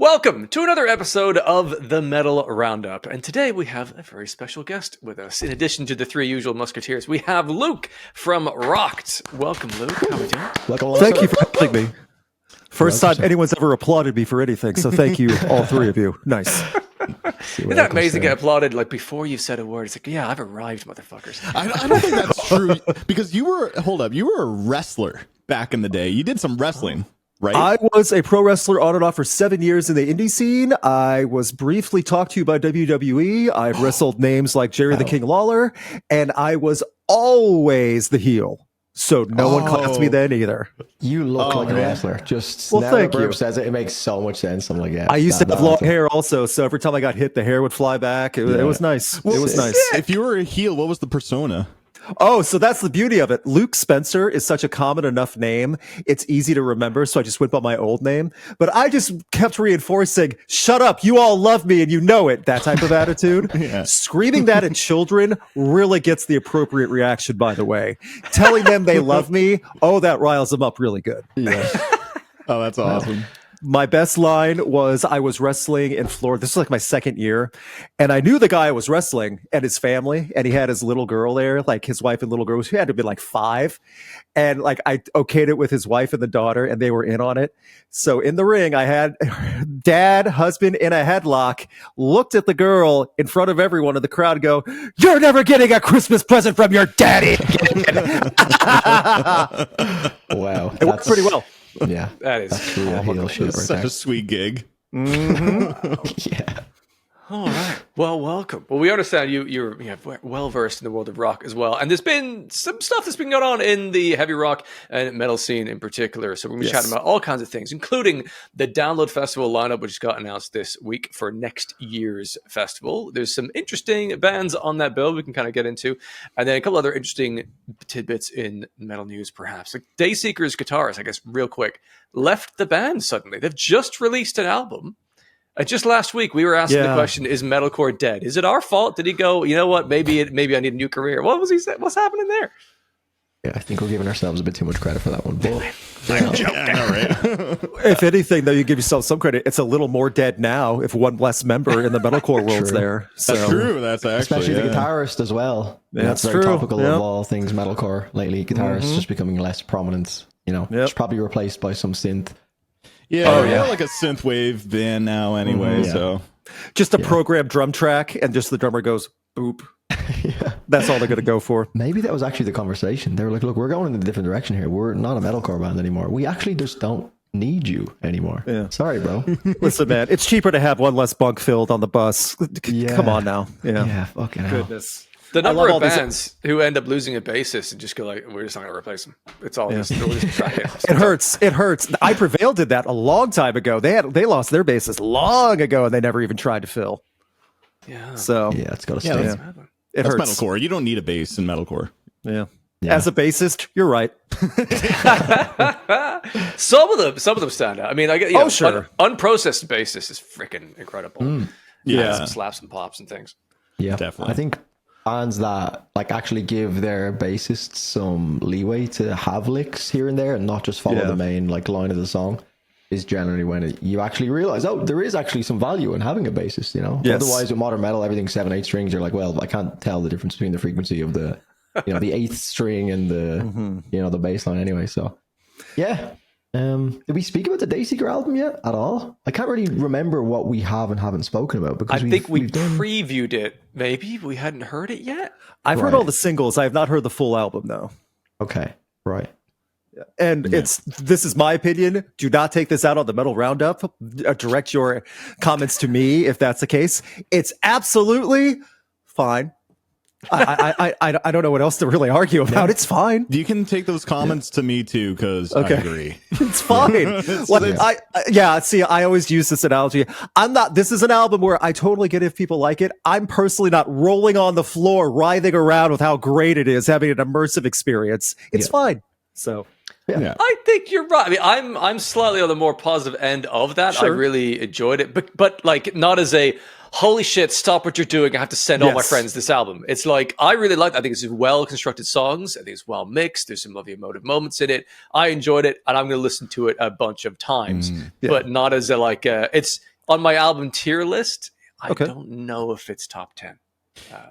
Welcome to another episode of the Metal Roundup. And today we have a very special guest with us. In addition to the three usual musketeers, we have Luke from Rocked. Welcome, Luke. How are we doing? Thank you for having me. First time anyone's ever applauded me for anything, so thank you, all three of you. Nice. Isn't that amazing to get applauded like before you've said a word? It's like, yeah, I've arrived, motherfuckers. I don't think that's true because you were a wrestler back in the day. You did some wrestling, right? I was a pro wrestler on and off for 7 years in the indie scene. I was briefly talked to by WWE. I've wrestled names like Jerry the King Lawler, and I was always the heel. So no one classed me then either. You look like a wrestler. Just well, now thank that you. Burp says it, it makes so much sense. I'm like, yeah. I used to have long hair also, so every time I got hit, the hair would fly back. It was nice. Well, it was nice. If you were a heel, what was the persona? Oh, so that's the beauty of it. Luke Spencer is such a common enough name. It's easy to remember. So I just went by my old name, but I just kept reinforcing, shut up. You all love me and you know it. That type of attitude. Screaming that at children really gets the appropriate reaction, by the way. Telling them they love me. Oh, that riles them up really good. Yeah. Oh, that's awesome. My best line was I was wrestling in Florida. This was like my second year. And I knew the guy I was wrestling and his family. And he had his little girl there, like his wife and little girl. She had to be like 5. And like I okayed it with his wife and the daughter and they were in on it. So in the ring, I had dad, husband in a headlock, looked at the girl in front of everyone in the crowd and go, "You're never getting a Christmas present from your daddy." Wow. It worked pretty well. Yeah. That is True heel shit right Such there. a sweet gig. Yeah. all right. Well, welcome. Well, we understand you're well versed in the world of rock as well, and there's been some stuff that's been going on in the heavy rock and metal scene in particular. So we're going to be chatting about all kinds of things, including the Download Festival lineup, which got announced this week for next year's festival. There's some interesting bands on that bill we can kind of get into, and then a couple other interesting tidbits in metal news, perhaps. Like Dayseeker's guitarist, I guess, real quick, left the band suddenly. They've just released an album. Just last week, we were asking the question, is metalcore dead? Is it our fault? Did he go, you know what, maybe I need a new career? What was he saying? What's happening there? Yeah, I think we're giving ourselves a bit too much credit for that one. But If anything, though, you give yourself some credit. It's a little more dead now if one less member in the metalcore world's there. So. That's true. That's actually especially the guitarist as well. Yeah, that's that's very true. topical of all things metalcore lately. Guitarists just becoming less prominent. You know, it's probably replaced by some synth. Yeah, we're like a synthwave band now anyway, so. Just a programmed drum track and just the drummer goes, boop. That's all they're going to go for. Maybe that was actually the conversation. They were like, look, we're going in a different direction here. We're not a metalcore band anymore. We actually just don't need you anymore. Yeah. Sorry, bro. Listen, man, it's cheaper to have one less bunk filled on the bus. Come on now. Yeah, fucking hell. Goodness. The number of bands who end up losing a bassist and just go like, we're just not going to replace him. It's all just try it. It hurts. It hurts. I Prevail did that a long time ago. They lost their bassist long ago and they never even tried to fill. Yeah. So yeah, it's got to stay. It That's hurts. metalcore. You don't need a bass in metalcore. Yeah. As a bassist, you're right. Some of them stand out. I mean, sure. Unprocessed bassist is freaking incredible. Yeah. Some slaps and pops and things. Yeah, definitely. I think bands that like actually give their bassists some leeway to have licks here and there and not just follow the main like line of the song is generally when you actually realize, oh, there is actually some value in having a bassist, you know. Yes. Otherwise with modern metal, everything's 7/8 strings. You're like, well, I can't tell the difference between the frequency of the the 8th string and the the bass line anyway. So yeah. Did we speak about the Dayseeker album yet at all? I can't really remember what we have and haven't spoken about because I think we previewed it. Maybe we hadn't heard it yet. I've heard all the singles. I have not heard the full album though. Okay, right. And this is my opinion. Do not take this out on the Metal Roundup. Direct your comments to me if that's the case. It's absolutely fine. I don't know what else to really argue about. It's fine. You can take those comments to me too, because I agree. It's fine. See, I always use this analogy. This is an album where I totally get if people like it. I'm personally not rolling on the floor, writhing around with how great it is, having an immersive experience. It's fine. So Yeah. I think you're right. I mean, I'm slightly on the more positive end of that. Sure. I really enjoyed it, but like not as a holy shit, stop what you're doing. I have to send all my friends this album. It's like, I really liked it. I think it's well constructed songs. I think it's well mixed. There's some lovely emotive moments in it. I enjoyed it, and I'm going to listen to it a bunch of times, but not as a like, it's on my album tier list, I Okay. don't know if it's top 10.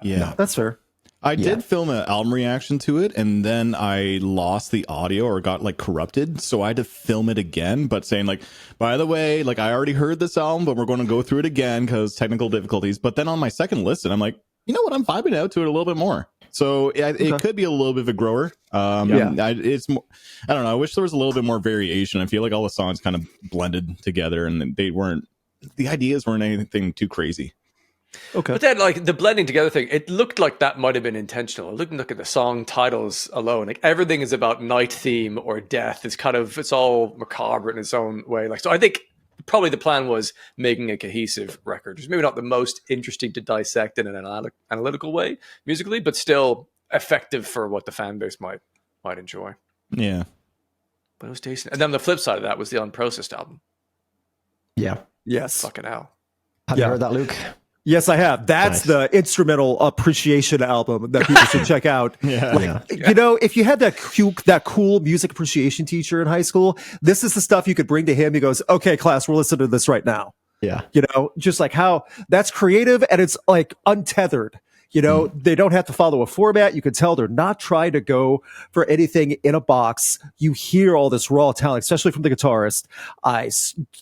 Yeah. That's fair. I did film an album reaction to it, and then I lost the audio or got like corrupted, so I had to film it again. But saying like, by the way, like I already heard this album, but we're going to go through it again because technical difficulties. But then on my second listen, I'm like, you know what? I'm vibing out to it a little bit more. So it could be a little bit of a grower. It's more, I don't know. I wish there was a little bit more variation. I feel like all the songs kind of blended together, and the ideas weren't anything too crazy. Okay. But then, like the blending together thing, it looked like that might have been intentional. Look at the song titles alone. Like everything is about night theme or death. It's all macabre in its own way. Like, so I think probably the plan was making a cohesive record. It's maybe not the most interesting to dissect in an analytical way musically, but still effective for what the fan base might enjoy. Yeah. But it was decent. And then the flip side of that was the Unprocessed album. Yeah. Yes. Fucking hell. Have you heard that, Luke? Yes, I have. That's the instrumental appreciation album that people should check out. You know, if you had that cool music appreciation teacher in high school, this is the stuff you could bring to him. He goes, "Okay, class, we're listening to this right now." Yeah. You know, just like how that's creative and it's like untethered. You know, they don't have to follow a format. You can tell they're not trying to go for anything in a box. You hear all this raw talent, especially from the guitarist.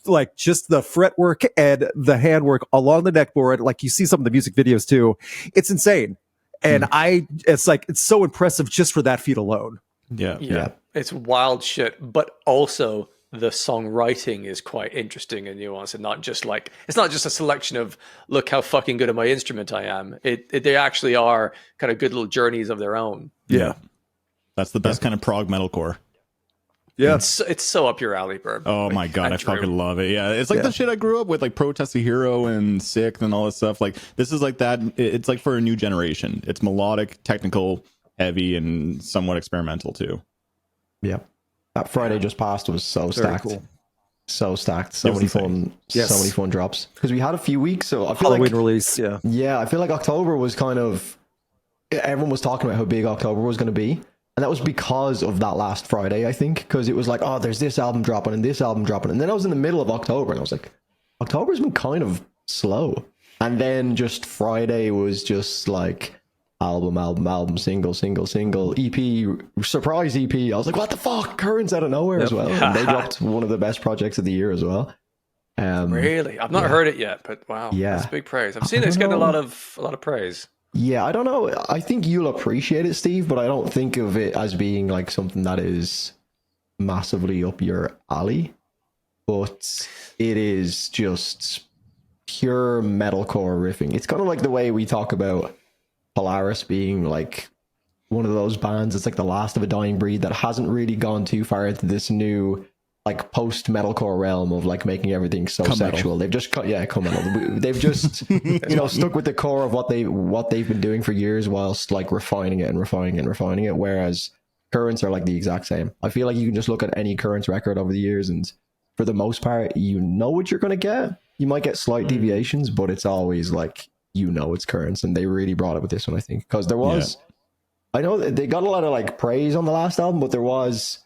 Like just the fretwork and the handwork along the neckboard. Like you see some of the music videos too. It's insane. And it's so impressive just for that feat alone. Yeah. It's wild shit, but also the songwriting is quite interesting and nuanced, and it's not just a selection of look how fucking good at my instrument I am. They actually are kind of good little journeys of their own. Yeah. That's the best kind of prog metalcore. Yeah. It's so up your alley, Burb. Oh my God, I fucking love it. Yeah, it's like the shit I grew up with, like Protest the Hero and Sick and all this stuff. Like this is like that. It's like for a new generation. It's melodic, technical, heavy, and somewhat experimental too. Yeah. That Friday just passed was so stacked. Cool. So stacked. So many fun drops. Because we had a few weeks, so I feel Halloween release, Yeah, I feel like October was kind of everyone was talking about how big October was going to be. And that was because of that last Friday, I think. Because it was like, oh, there's this album dropping and this album dropping. And then I was in the middle of October and I was like, October's been kind of slow. And then just Friday was just like album, single, EP, surprise EP. I was like, what the fuck? Currents out of nowhere as well. And they dropped one of the best projects of the year as well. Really? I've not heard it yet, but wow. Yeah. That's big praise. I've seen it's getting a lot of praise. Yeah, I don't know. I think you'll appreciate it, Steve, but I don't think of it as being like something that is massively up your alley. But it is just pure metalcore riffing. It's kind of like the way we talk about Polaris being like one of those bands. It's like the last of a dying breed that hasn't really gone too far into this new like post metalcore realm of like making everything so sexual. They've just come metal. They've just stuck with the core of what they've been doing for years, whilst like refining it. Whereas Currents are like the exact same. I feel like you can just look at any Currents record over the years, and for the most part, you know what you're gonna get. You might get slight deviations, but it's always like it's Currents, and they really brought it with this one, I think, because there was. I know they got a lot of like praise on the last album, but there was.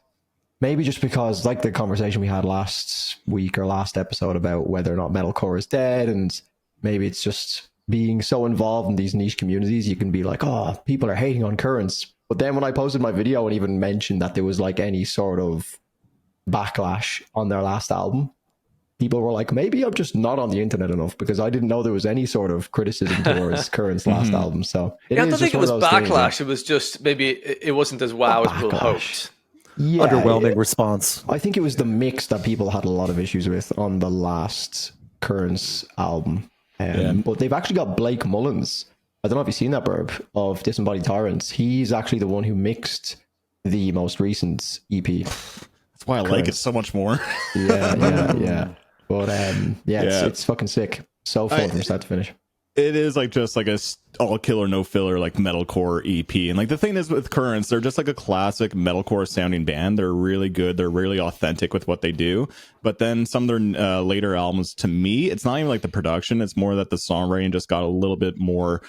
Maybe just because, like the conversation we had last week or last episode about whether or not metalcore is dead, and maybe it's just being so involved in these niche communities, you can be like, oh, people are hating on Currents. But then when I posted my video and even mentioned that there was like any sort of backlash on their last album, people were like, maybe I'm just not on the internet enough, because I didn't know there was any sort of criticism towards Current's last album. So I don't think it was backlash. It was just maybe it wasn't as wow as people hoped. Yeah, underwhelming response. I think it was the mix that people had a lot of issues with on the last Currents album. But they've actually got Blake Mullins. I don't know if you've seen that, Burb, of Disembodied Tyrants. He's actually the one who mixed the most recent EP. That's why I like it so much more. Yeah. But it's fucking sick. So fun from start to finish. It is like just like a all killer no filler like metalcore EP. And like the thing is with Currents, they're just like a classic metalcore sounding band. They're really good. They're really authentic with what they do. But then some of their later albums, to me, it's not even like the production. It's more that the songwriting just got a little bit more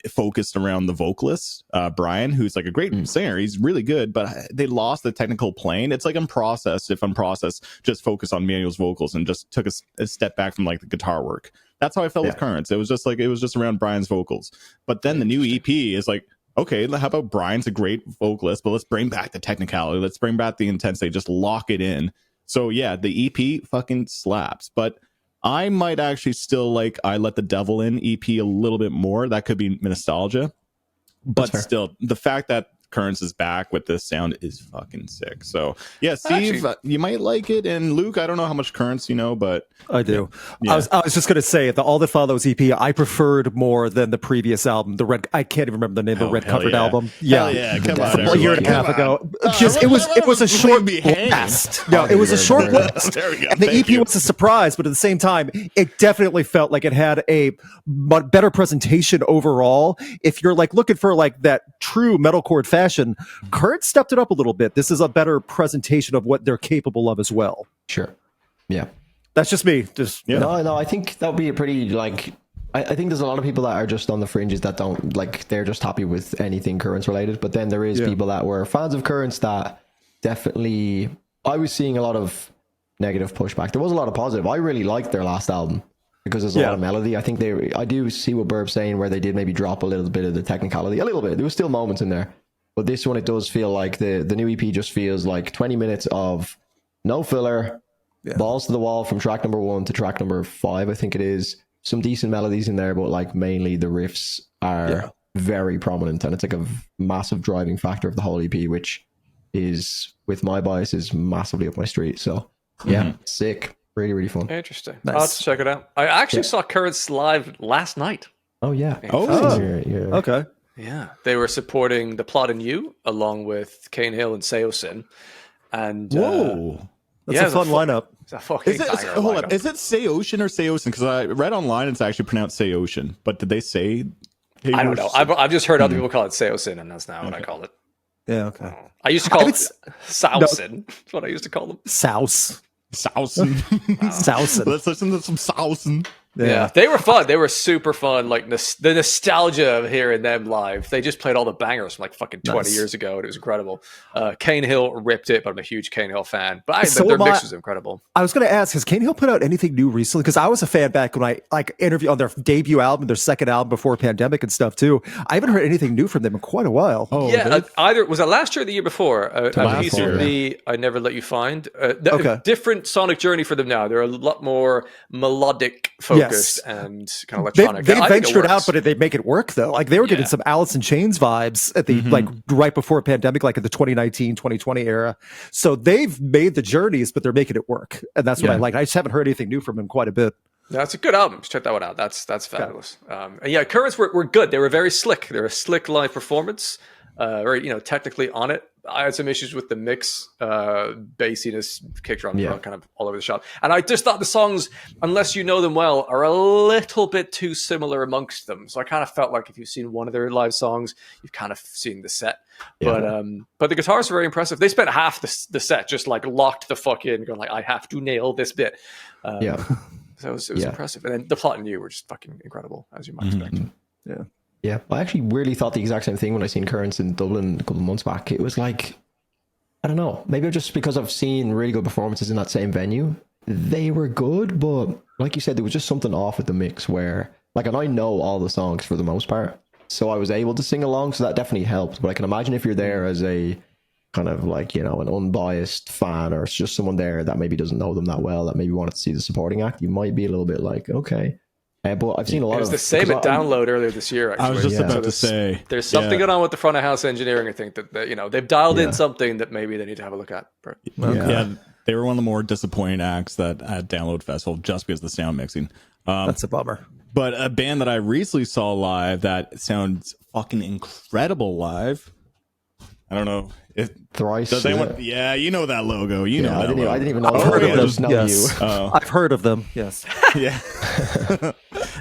focused around the vocalist, Brian, who's like a great singer. He's really good, but they lost the technical plane. It's like Unprocessed. If Unprocessed just focused on Manuel's vocals and just took a step back from like the guitar work. That's how I felt with Currents. It was just around Brian's vocals. But then the new EP is like, okay, how about Brian's a great vocalist, but let's bring back the technicality. Let's bring back the intensity. Just lock it in. So yeah, the EP fucking slaps. But I might actually still like I Let the Devil In EP a little bit more. That could be nostalgia. But still, the fact that Currents is back with this sound is fucking sick. So yeah, Steve, you might like it, and Luke, I don't know how much Currents you know, but I do. Yeah. I was just gonna say the All That Follows EP I preferred more than the previous album. The red, I can't even remember the name of the red covered album. Hell yeah, come on, a year and a half ago. Just it was a short blast. No, it was a short blast. There we go. And the EP was a surprise, but at the same time, it definitely felt like it had a better presentation overall. If you're like looking for like that true metalcore fashion, Kurt stepped it up a little bit. This is a better presentation of what they're capable of as well. Sure. Yeah. That's just me. No, I think that would be a pretty like. I think there's a lot of people that are just on the fringes that don't like. They're just happy with anything Currents related. But then there is people that were fans of Currents that definitely. I was seeing a lot of negative pushback. There was a lot of positive. I really liked their last album because there's a lot of melody. I think I do see what Burb's saying where they did maybe drop a little bit of the technicality, a little bit. There was still moments in there. But this one, it does feel like the new EP just feels like 20 minutes of no filler, balls to the wall from track number 1 to track number 5, I think it is. Some decent melodies in there, but like mainly the riffs are very prominent. And it's like a massive driving factor of the whole EP, which is, with my bias, is massively up my street. So sick. Really, really fun. Interesting. Nice. I'll have to check it out. I actually saw Currents live last night. Oh, yeah. Okay. Yeah, they were supporting The Plot and You along with Kane Hill and Seosin. And that's a fun lineup. It's a fucking hold on. Is it Seosin or Seosin? Because I read online it's actually pronounced Seosin, but did they say? I don't know. I've just heard other people call it Seosin, and that's not what I call it. Yeah, okay. I used to call it Sausin. That's what I used to call them. Sausin. Let's listen to some Sausin. Yeah, they were fun. They were super fun. Like the nostalgia of hearing them live. They just played all the bangers from like fucking 20 years ago, and it was incredible. Kane Hill ripped it, but I'm a huge Kane Hill fan. But their mix was incredible. I was going to ask, has Kane Hill put out anything new recently? Because I was a fan back when I like interviewed on their debut album, their second album before pandemic and stuff too. I haven't heard anything new from them in quite a while. Oh yeah, either was it last year or the year before? A piece of the I Never Let You Find. Different sonic journey for them now. They're a lot more melodic focused and kind of electronic. They ventured out, but they make it work though. Like they were getting some Alice in Chains vibes at the like right before pandemic, like in the 2019, 2020 era. So they've made the journeys, but they're making it work, and that's what I like. I just haven't heard anything new from them quite a bit. No, it's a good album. Check that one out. That's fabulous. And Currents were good. They were very slick. They were a slick live performance. Very technically on it. I had some issues with the mix, bassiness, kick drum, kind of all over the shop. And I just thought the songs, unless you know them well, are a little bit too similar amongst them. So I kind of felt like if you've seen one of their live songs, you've kind of seen the set. Yeah. But the guitars were very impressive. They spent half the set just like locked the fuck in, going like, I have to nail this bit. So it was impressive. And then The Plot and You were just fucking incredible, as you might expect. Yeah. Yeah, I actually weirdly thought the exact same thing when I seen Currents in Dublin a couple of months back. It was like, I don't know, maybe just because I've seen really good performances in that same venue. They were good, but like you said, there was just something off with the mix where, like, and I know all the songs for the most part, so I was able to sing along, so that definitely helped. But I can imagine if you're there as a kind of like, an unbiased fan, or it's just someone there that maybe doesn't know them that well, that maybe wanted to see the supporting act, you might be a little bit like, okay. But I've seen a lot of... It was the same at Download earlier this year, actually. I was just about to say. There's something going on with the front of house engineering, I think, that they've dialed in something that maybe they need to have a look at. Yeah, they were one of the more disappointing acts that at Download Festival just because of the sound mixing. That's a bummer. But a band that I recently saw live that sounds fucking incredible live. I don't know. Thrice. Does anyone? Yeah, you know that logo. You know that logo. I didn't even know. I've heard of them. Yes. I've heard of them. Yes. Yeah.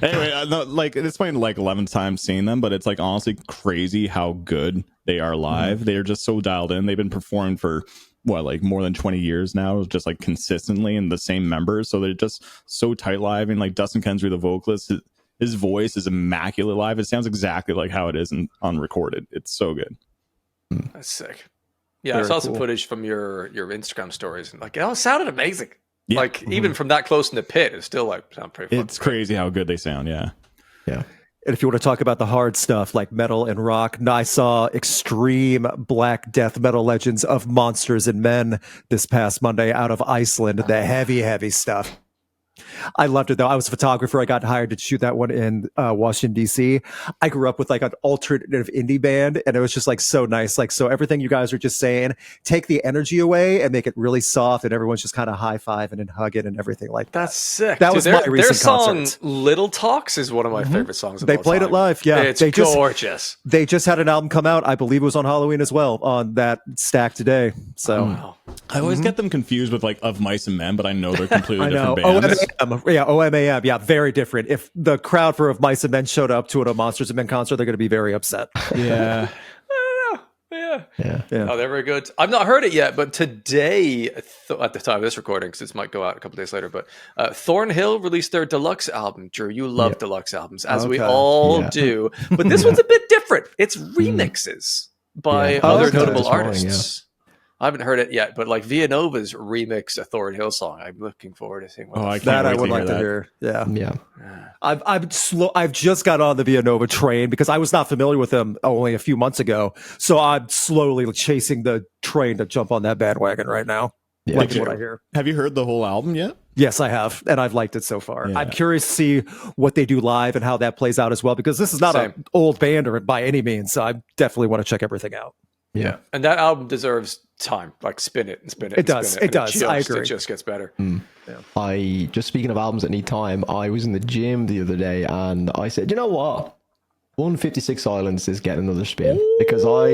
Anyway, it's been like 11 times seeing them, but it's like honestly crazy how good they are live. They're just so dialed in. They've been performing for more than 20 years now, just like consistently, and the same members. So they're just so tight live. And like Dustin Kensrue, the vocalist, His voice is immaculate live. It sounds exactly like how it is on recorded. It's so good. That's sick. Yeah, Very I saw some cool. footage from your Instagram stories, and like, it sounded amazing. Yeah. Like even from that close in the pit, it still like sound pretty. It's crazy how good they sound. Yeah. Yeah. And if you want to talk about the hard stuff like metal and rock, I saw extreme black death metal legends of Monsters and Men this past Monday out of Iceland. The heavy, heavy stuff. I loved it though. I was a photographer. I got hired to shoot that one in Washington, D.C. I grew up with like an alternative indie band, and it was just like so nice. Like, so everything you guys were just saying, take the energy away and make it really soft, and everyone's just kind of high-fiving and hugging and everything like that. That's sick. That Dude, was my their recent song concert. "Little Talks" is one of my favorite songs. Of They all played it time. live. Yeah, it's they gorgeous. They just had an album come out. I believe it was on Halloween as well on that stack today. So Wow. I always get them confused with like Of Mice and Men, but I know they're completely I know. different bands. OMAM. Yeah, OMAM. Yeah, very different. If the crowd for Of Mice and Men showed up to a Monsters and Men concert, they're going to be very upset. Yeah. Yeah. Yeah. Yeah. Oh, they're very good. I've not heard it yet, but today, at the time of this recording, because this might go out a couple days later, but Thornhill released their deluxe album. Drew, you love deluxe albums, as we Okay. all Yeah. do. But this one's a bit different. It's remixes by Yeah. other Okay. notable This morning, artists. I haven't heard it yet, but like Villanova's remix a Thornhill song. I'm looking forward to seeing what Oh, I the can't That I wait would to like hear to that. hear. Yeah. Yeah. I've just got on the Villanova train because I was not familiar with them only a few months ago. So I'm slowly chasing the train to jump on that bandwagon right now. Yeah. Like what I hear. Have you heard the whole album yet? Yes, I have, and I've liked it so far. Yeah. I'm curious to see what they do live and how that plays out as well, because this is not Same. an old band or by any means. So I definitely want to check everything out. Yeah. And that album deserves time. Like spin it and spin it. It and does. spin It does. just, I agree. It just gets better. I just speaking of albums that need time, I was in the gym the other day and I said, you know what? 156 Silence is getting another spin because I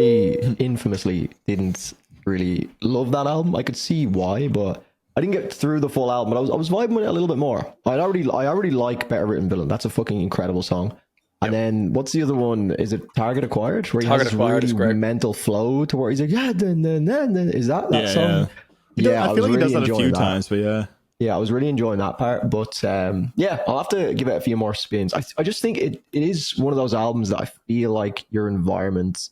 infamously didn't really love that album. I could see why, but I didn't get through the full album. But I was vibing with it a little bit more. I already like Better Written Villain. That's a fucking incredible song. And then what's the other one? Is it Target Acquired? Where he Target has Acquired this is really great. mental flow to where he's like, yeah, is that Yeah, song? Yeah, I feel like he does that a enjoying few that. times, but yeah. Yeah, I was really enjoying that part, but yeah, I'll have to give it a few more spins. I just think it is one of those albums that I feel like your environment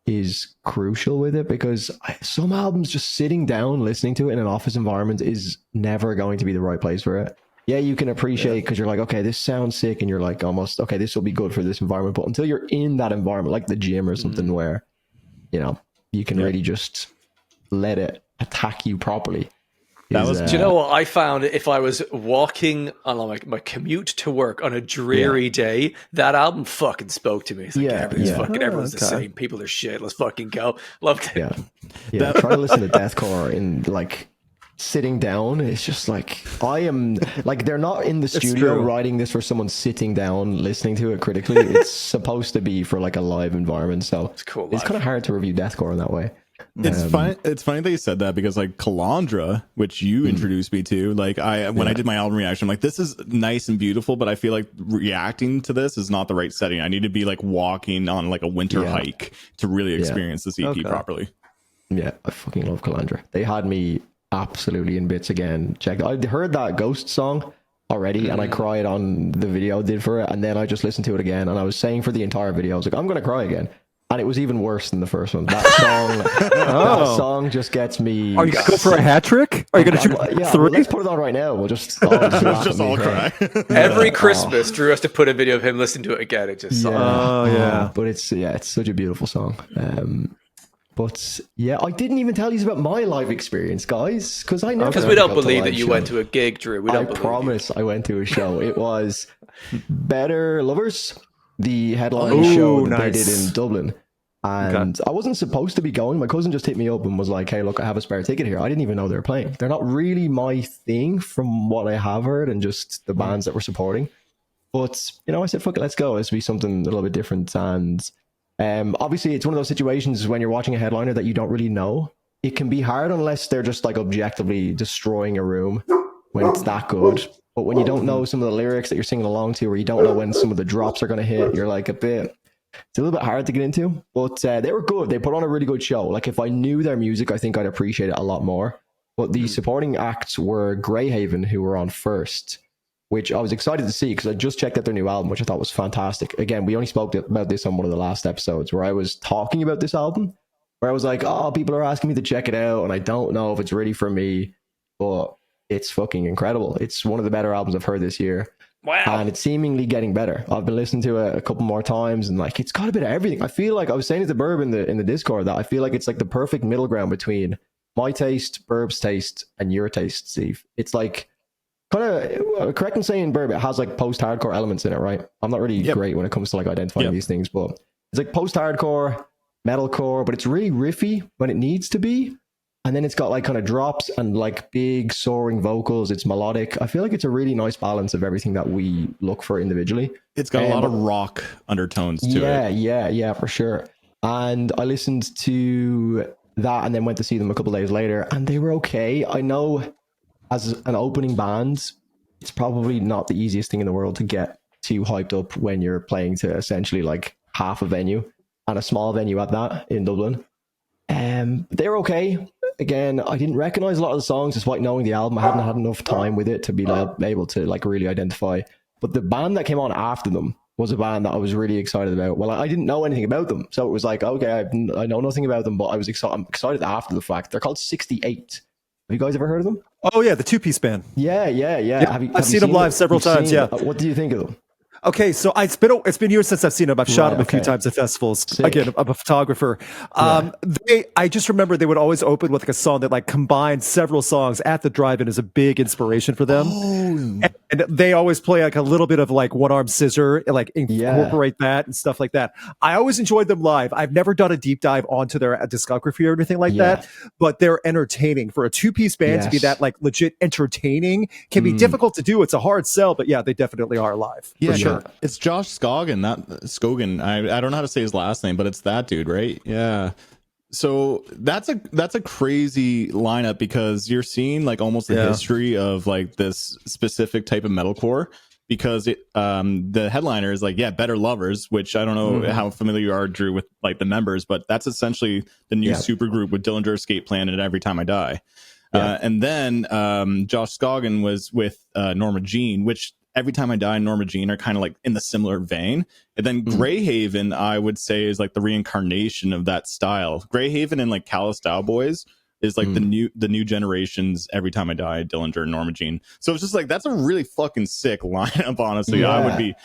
is crucial with it, because some albums just sitting down listening to it in an office environment is never going to be the right place for it. Yeah, you can appreciate because you're like, okay, this sounds sick, and you're like almost, okay, this will be good for this environment. But until you're in that environment, like the gym or something, where you can really just let it attack you properly. That was- Do you know what I found? If I was walking on my commute to work on a dreary day, that album fucking spoke to me. It's like, Yeah, everything's yeah. fucking, everyone's the okay. same. People are shit. Let's fucking go. Loved it. Yeah. Try to listen to deathcore in like sitting down. It's just like, I am like, they're not in the studio true. writing this for someone sitting down listening to it critically. It's supposed to be for like a live environment, so it's cool It's live. kind of hard to review deathcore in that way. It's funny. It's funny that you said that, because like Calandra, which you introduced me to, like when I did my album reaction, I'm like, this is nice and beautiful, but I feel like reacting to this is not the right setting. I need to be like walking on like a winter hike to really experience this EP properly. Yeah, I fucking love Calandra. They had me absolutely in bits again. I heard that Ghost song already, and I cried on the video I did for it, and then I just listened to it again, and I was saying for the entire video, I was like, I'm gonna cry again. And it was even worse than the first one. That song, that song just gets me. Are you going to go for a hat trick? Are you going to shoot Yeah, three? well, let's put it on right now. We'll just all just laugh Just at me all cry. Every Christmas, Drew has to put a video of him listening to it again. It just Oh, yeah. But it's such a beautiful song. But yeah, I didn't even tell you about my live experience, guys, because I never because we don't got to believe live that you show. went to a gig, Drew. We don't I believe promise I went to a show. It was Better Lovers, the headline Ooh, show that they nice. did in Dublin. And I wasn't supposed to be going. My cousin just hit me up and was like, hey, look, I have a spare ticket here. I didn't even know they were playing. They're not really my thing from what I have heard and just the bands that we're supporting. But, I said, fuck it, let's go. Let's be something a little bit different. And obviously, it's one of those situations when you're watching a headliner that you don't really know. It can be hard unless they're just like objectively destroying a room when it's that good. But when you don't know some of the lyrics that you're singing along to, or you don't know when some of the drops are going to hit, you're like it's a little bit hard to get into. But they were good. They put on a really good show. Like if I knew their music, I think I'd appreciate it a lot more. But the supporting acts were Greyhaven, who were on first. which I was excited to see because I just checked out their new album, which I thought was fantastic. Again, we only spoke about this on one of the last episodes where I was talking about this album, where I was like, oh, people are asking me to check it out, and I don't know if it's really for me, but it's fucking incredible. It's one of the better albums I've heard this year. Wow. And it's seemingly getting better. I've been listening to it a couple more times, and like it's got a bit of everything. I feel like I was saying to Burb in the Discord that I feel like it's like the perfect middle ground between my taste, Burb's taste, and your taste, Steve. It's like kind of correct in saying, Burb, it has like post-hardcore elements in it, right? I'm not really great when it comes to like identifying these things, but it's like post-hardcore, metalcore, but it's really riffy when it needs to be. And then it's got like kind of drops and like big soaring vocals. It's melodic. I feel like it's a really nice balance of everything that we look for individually. It's got a lot of rock undertones to it. Yeah, for sure. And I listened to that and then went to see them a couple days later, and they were okay. I know as an opening band, it's probably not the easiest thing in the world to get too hyped up when you're playing to essentially like half a venue, and a small venue at that in Dublin. They're okay. Again, I didn't recognize a lot of the songs despite knowing the album. I hadn't had enough time with it to be able to like really identify. But the band that came on after them was a band that I was really excited about. Well, I didn't know anything about them, so it was like, okay, I know nothing about them, but I'm excited after the fact. They're called 68. Have you guys ever heard of them? Oh yeah, the two-piece band. Yeah. I've seen them live several times. Yeah. What do you think of them? Okay, so it's been years since I've seen them. I've shot them a few times at festivals. Sick. Again, I'm a photographer. I just remember they would always open with like a song that like combined several songs at the drive-in as a big inspiration for them. And they always play like a little bit of like One Arm Scissor, and like incorporate that and stuff like that. I always enjoyed them live. I've never done a deep dive onto their discography or anything like that, but they're entertaining. For a two-piece band to be that like legit entertaining can be difficult to do. It's a hard sell, but yeah, they definitely are live. Yeah, for sure. It's Josh Scoggin, not Scoggin. I don't know how to say his last name, but it's that dude, right? Yeah. So that's a crazy lineup because you're seeing like almost the history of like this specific type of metalcore, because the headliner is like, Better Lovers, which I don't know how familiar you are, Drew, with like the members, but that's essentially the new supergroup with Dillinger Escape Plan and Every Time I Die. And then Josh Scoggin was with Norma Jean, which Every Time I Die and Norma Jean are kind of like in the similar vein. And then Greyhaven, I would say, is like the reincarnation of that style. Greyhaven and like Callous Style Boys is like the new generation's Every Time I Die, Dillinger and Norma Jean. So it's just like, that's a really fucking sick lineup, honestly. I would be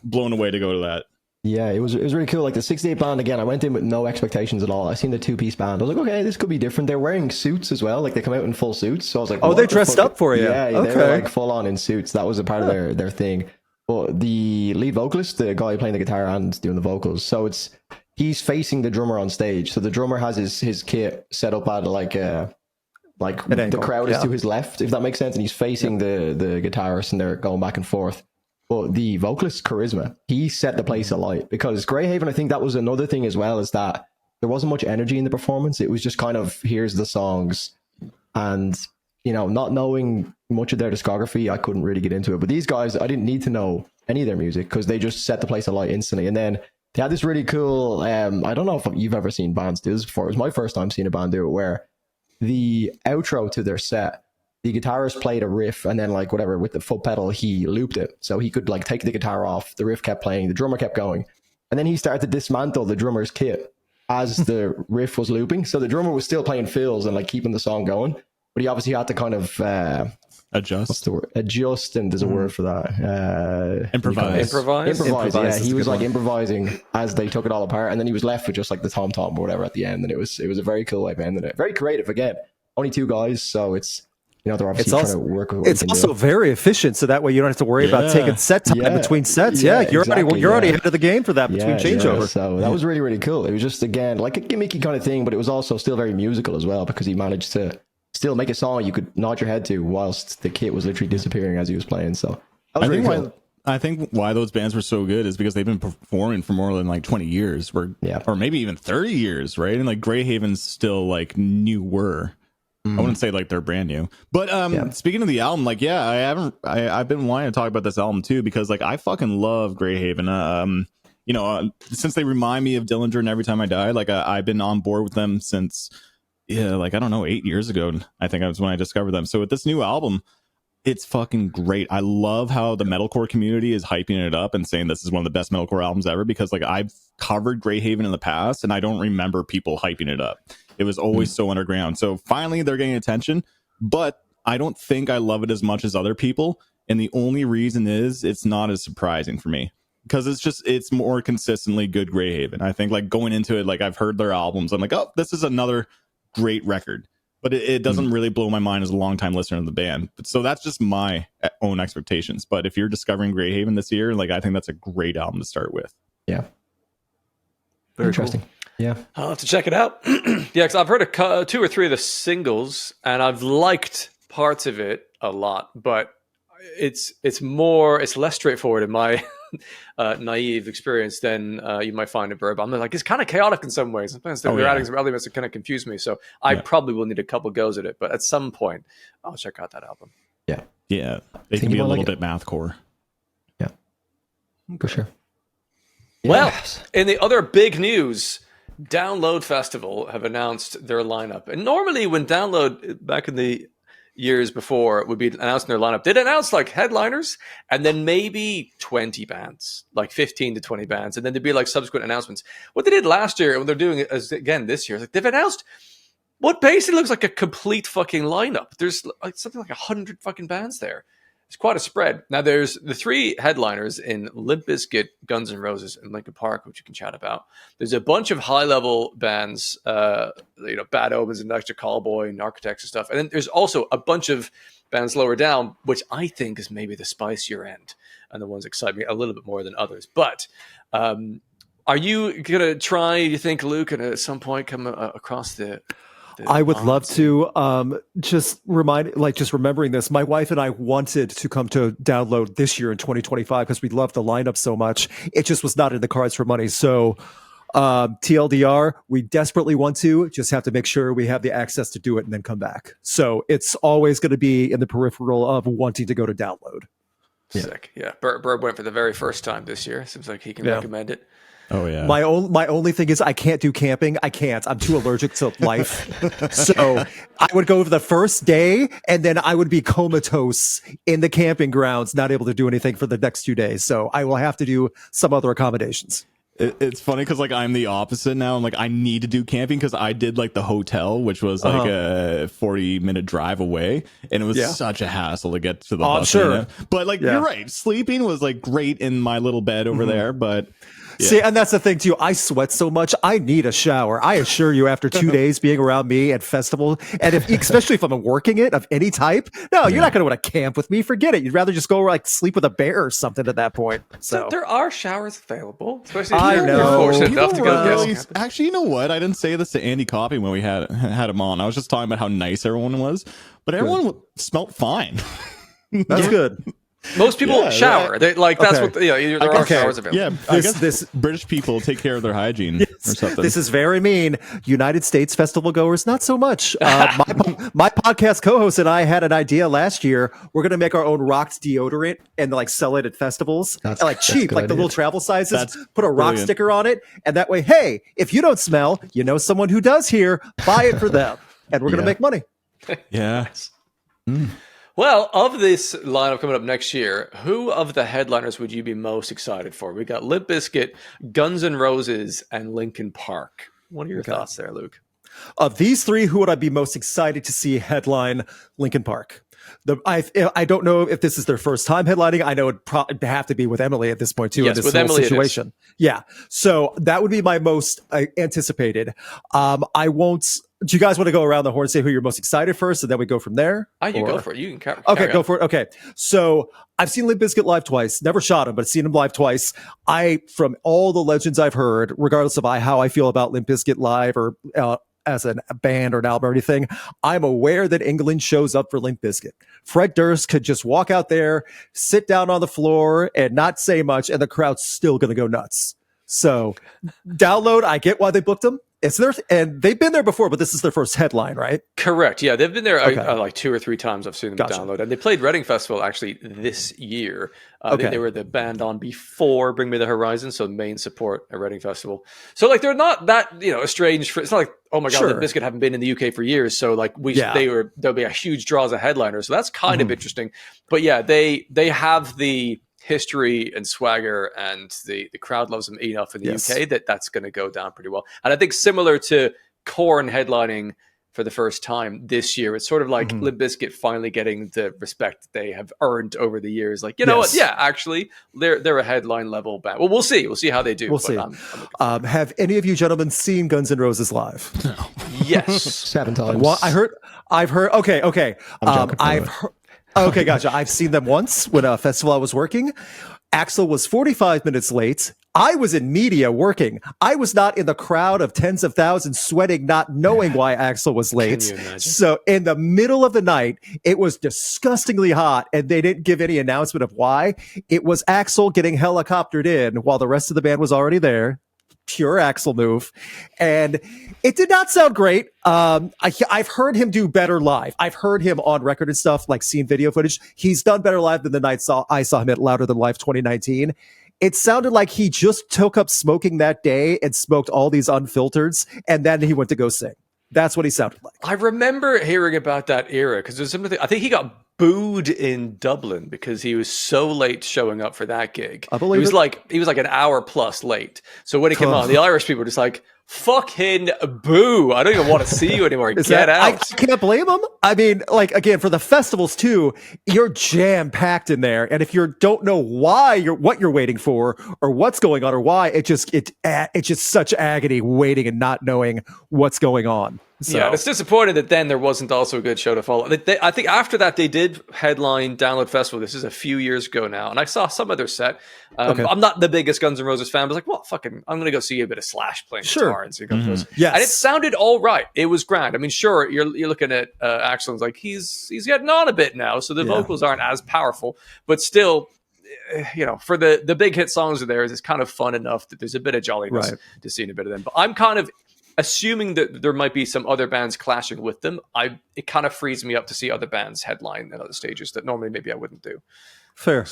blown away to go to that. Yeah, it was really cool. Like the 68 band, again, I went in with no expectations at all. I seen the two-piece band. I was like, okay, this could be different. They're wearing suits as well. Like they come out in full suits. So I was like, oh, they dressed up for you. Yeah, they were like full on in suits. That was a part of their thing. But the lead vocalist, the guy playing the guitar and doing the vocals, so he's facing the drummer on stage. So the drummer has his kit set up at like the crowd is to his left, if that makes sense, and he's facing the guitarist, and they're going back and forth. But the vocalist's charisma, he set the place alight, because Greyhaven, I think that was another thing as well, is that there wasn't much energy in the performance. It was just kind of, here's the songs, and not knowing much of their discography, I couldn't really get into it. But these guys, I didn't need to know any of their music because they just set the place alight instantly. And then they had this really cool, I don't know if you've ever seen bands do this before. It was my first time seeing a band do it, where the outro to their set, the guitarist played a riff, and then like whatever with the foot pedal, he looped it. So he could like take the guitar off, the riff kept playing, the drummer kept going. And then he started to dismantle the drummer's kit as the riff was looping. So the drummer was still playing fills and like keeping the song going. But he obviously had to kind of adjust. What's the word? Adjust, and there's a word for that. Improvise. Yeah, he was like improvising as they took it all apart, and then he was left with just like the tom tom or whatever at the end. And it was a very cool way of ending it. Very creative. Again, only two guys, so it's they're obviously trying to work with what it's also very efficient, so that way you don't have to worry about taking set time between sets. You're already ahead of the game for that between changeover. So that was really, really cool. It was just, again, like a gimmicky kind of thing, but it was also still very musical as well, because he managed to still make a song you could nod your head to whilst the kit was literally disappearing as he was playing. So that was really cool. I think why those bands were so good is because they've been performing for more than like 20 years, or maybe even 30 years, right? And like Greyhaven's still like newer. I wouldn't say like they're brand new, but speaking of the album, like I've been wanting to talk about this album too, because like I fucking love Greyhaven. Since they remind me of Dillinger and Every Time I Die, like I've been on board with them since like I don't know, 8 years ago. I think that was when I discovered them. So with this new album, It's fucking great. I love how the metalcore community is hyping it up and saying this is one of the best metalcore albums ever, because like I've covered Greyhaven in the past and I don't remember people hyping it up. It was always so underground. So finally they're getting attention, but I don't think I love it as much as other people. And the only reason is it's not as surprising for me, because it's more consistently good Greyhaven. I think like going into it, like I've heard their albums, I'm like, oh, this is another great record. But it doesn't really blow my mind as a longtime listener of the band. So that's just my own expectations. But if you're discovering Greyhaven this year, like I think that's a great album to start with. Yeah. Very interesting. Cool. Yeah. I'll have to check it out. Yeah, because I've heard 2 or 3 of the singles, and I've liked parts of it a lot. But it's less straightforward in my naive experience than you might find in Verb. I'm like, it's kind of chaotic in some ways. Sometimes they're adding some elements that kind of confuse me. So I probably will need a couple goes at it, but at some point I'll check out that album. Yeah. Yeah. They can be a little bit mathcore. Yeah. For sure. Well, in the other big news, Download Festival have announced their lineup. And normally when Download, back in the years before, would be announcing their lineup, they'd announce like headliners and then maybe 20 bands, like 15 to 20 bands, and then there'd be like subsequent announcements. What they did last year, and what they're doing again this year, is like they've announced what basically looks like a complete fucking lineup. There's like something like 100 fucking bands there. It's quite a spread. Now there's the 3 headliners in Limp Bizkit, Guns N' Roses, and Linkin Park, which you can chat about. There's a bunch of high-level bands, Bad Omens and Extra Callboy and Architects and stuff. And then there's also a bunch of bands lower down, which I think is maybe the spicier end and the ones that excite me a little bit more than others. But are you going to try, you think, Luke, and at some point come across the I would love to just remembering this. My wife and I wanted to come to Download this year in 2025 because we love the lineup so much. It just was not in the cards for money. So TLDR, we desperately want to, just have to make sure we have the access to do it and then come back. So it's always going to be in the peripheral of wanting to go to Download. Sick. Yeah. Bird went for the very first time this year. Seems like he can recommend it. Oh yeah. My only thing is I can't do camping. I can't. I'm too allergic to life. So I would go for the first day and then I would be comatose in the camping grounds, not able to do anything for the next 2 days. So I will have to do some other accommodations. It's funny because like I'm the opposite now. I'm like, I need to do camping because I did like the hotel, which was like a 40-minute drive away, and it was such a hassle to get to the bus. Sure. But like you're right, sleeping was like great in my little bed over there, but See, and that's the thing too. I sweat so much. I need a shower. I assure you, after 2 days being around me at festival, and especially if I'm working it of any type, no, you're not going to want to camp with me. Forget it. You'd rather just go like sleep with a bear or something at that point. So there are showers available, especially if I you're know. fortunate enough to go really, guest camping. actually, you know what? I didn't say this to Andy Copping when we had him on. I was just talking about how nice everyone was, but everyone smelled fine. that's good. Most people shower. They like that's what there are showers available. Yeah, I guess this British people take care of their hygiene or something. This is very mean. United States festival goers, not so much. My podcast co-host and I had an idea last year. We're going to make our own rocked deodorant and like sell it at festivals. That's cheap, like idea. the little travel sizes. That's put a rock brilliant. sticker on it, and that way, hey, if you don't smell, you know someone who does here. Buy it for them, and we're going to make money. Yeah. Well, of this lineup coming up next year, who of the headliners would you be most excited for? We got Limp Bizkit, Guns N' Roses, and Linkin Park. What are your thoughts there, Luke? Of these 3, who would I be most excited to see headline Linkin Park? I don't know if this is their first time headlining. I know it'd have to be with Emily at this point too. Yes, in this with whole Emily situation. Yeah, so that would be my most anticipated. I won't. Do you guys want to go around the horn and say who you're most excited first, and then we go from there? You go for it. You can carry Go on. for it. Okay, so I've seen Limp Bizkit live twice. Never shot him, but seen him live twice. From all the legends I've heard, regardless of how I feel about Limp Bizkit live or as a band or an album or anything, I'm aware that England shows up for Limp Bizkit. Fred Durst could just walk out there, sit down on the floor, and not say much, and the crowd's still going to go nuts. So, Download, I get why they booked him. and they've been there before, but this is their first headline, right? Correct. Yeah, they've been there Okay. like 2 or 3 times. I've seen them download, and they played Reading Festival actually this year. They were the band on before Bring Me the Horizon, so main support at Reading Festival. So like they're not that estranged. It's not like, oh my god, Limp Bizkit haven't been in the UK for years, so like there'll be a huge draw as a headliner. So that's kind of interesting. But yeah, they have the history and swagger, and the crowd loves them enough in the UK that's going to go down pretty well. And I think similar to Korn headlining for the first time this year, it's sort of like Limp Bizkit finally getting the respect they have earned over the years. Like, you know what? Yeah, actually, they're a headline level band. Well, we'll see. We'll see how they do. We'll see. Have any of you gentlemen seen Guns N' Roses live? No. Yes, 7 times. Well, I've heard. Okay. I've heard. Okay, gotcha. I've seen them once when a festival I was working. Axl was 45 minutes late. I was in media working. I was not in the crowd of tens of thousands sweating, not knowing why Axl was late. Can you imagine? So in the middle of the night, it was disgustingly hot, and they didn't give any announcement of why. It was Axl getting helicoptered in while the rest of the band was already there. Pure Axl move. And it did not sound great. I've heard him do better live. I've heard him on record and stuff, like seen video footage. He's done better live than the night I saw him at Louder Than Live 2019. It sounded like he just took up smoking that day and smoked all these unfiltereds, and then he went to go sing. That's what he sounded like. I remember hearing about that era because there's something. I think he got booed in Dublin because he was so late showing up for that gig. I believe he was like an hour plus late. So when he came on, the Irish people were just like, fucking boo. I don't even want to see you anymore. Get out. I can't blame them. I mean, like, again, for the festivals too, you're jam packed in there. And if you don't know what you're waiting for or what's going on or why, it's just such agony waiting and not knowing what's going on. So. Yeah, it's disappointing that then there wasn't also a good show to follow. I think after that they did headline Download Festival. This is a few years ago now, and I saw some of their set. I'm not the biggest Guns N' Roses fan, but I was like, well, fucking, I'm going to go see a bit of Slash playing guitar and see Guns N' Roses. Yes. And it sounded all right. It was grand. I mean, sure, you're looking at Axl, like he's getting on a bit now, so the vocals aren't as powerful, but still, for the big hit songs are there, it's kind of fun enough that there's a bit of jolliness to seeing a bit of them. But I'm kind of assuming that there might be some other bands clashing with them. It kind of frees me up to see other bands headline at other stages that normally maybe I wouldn't do. Fair.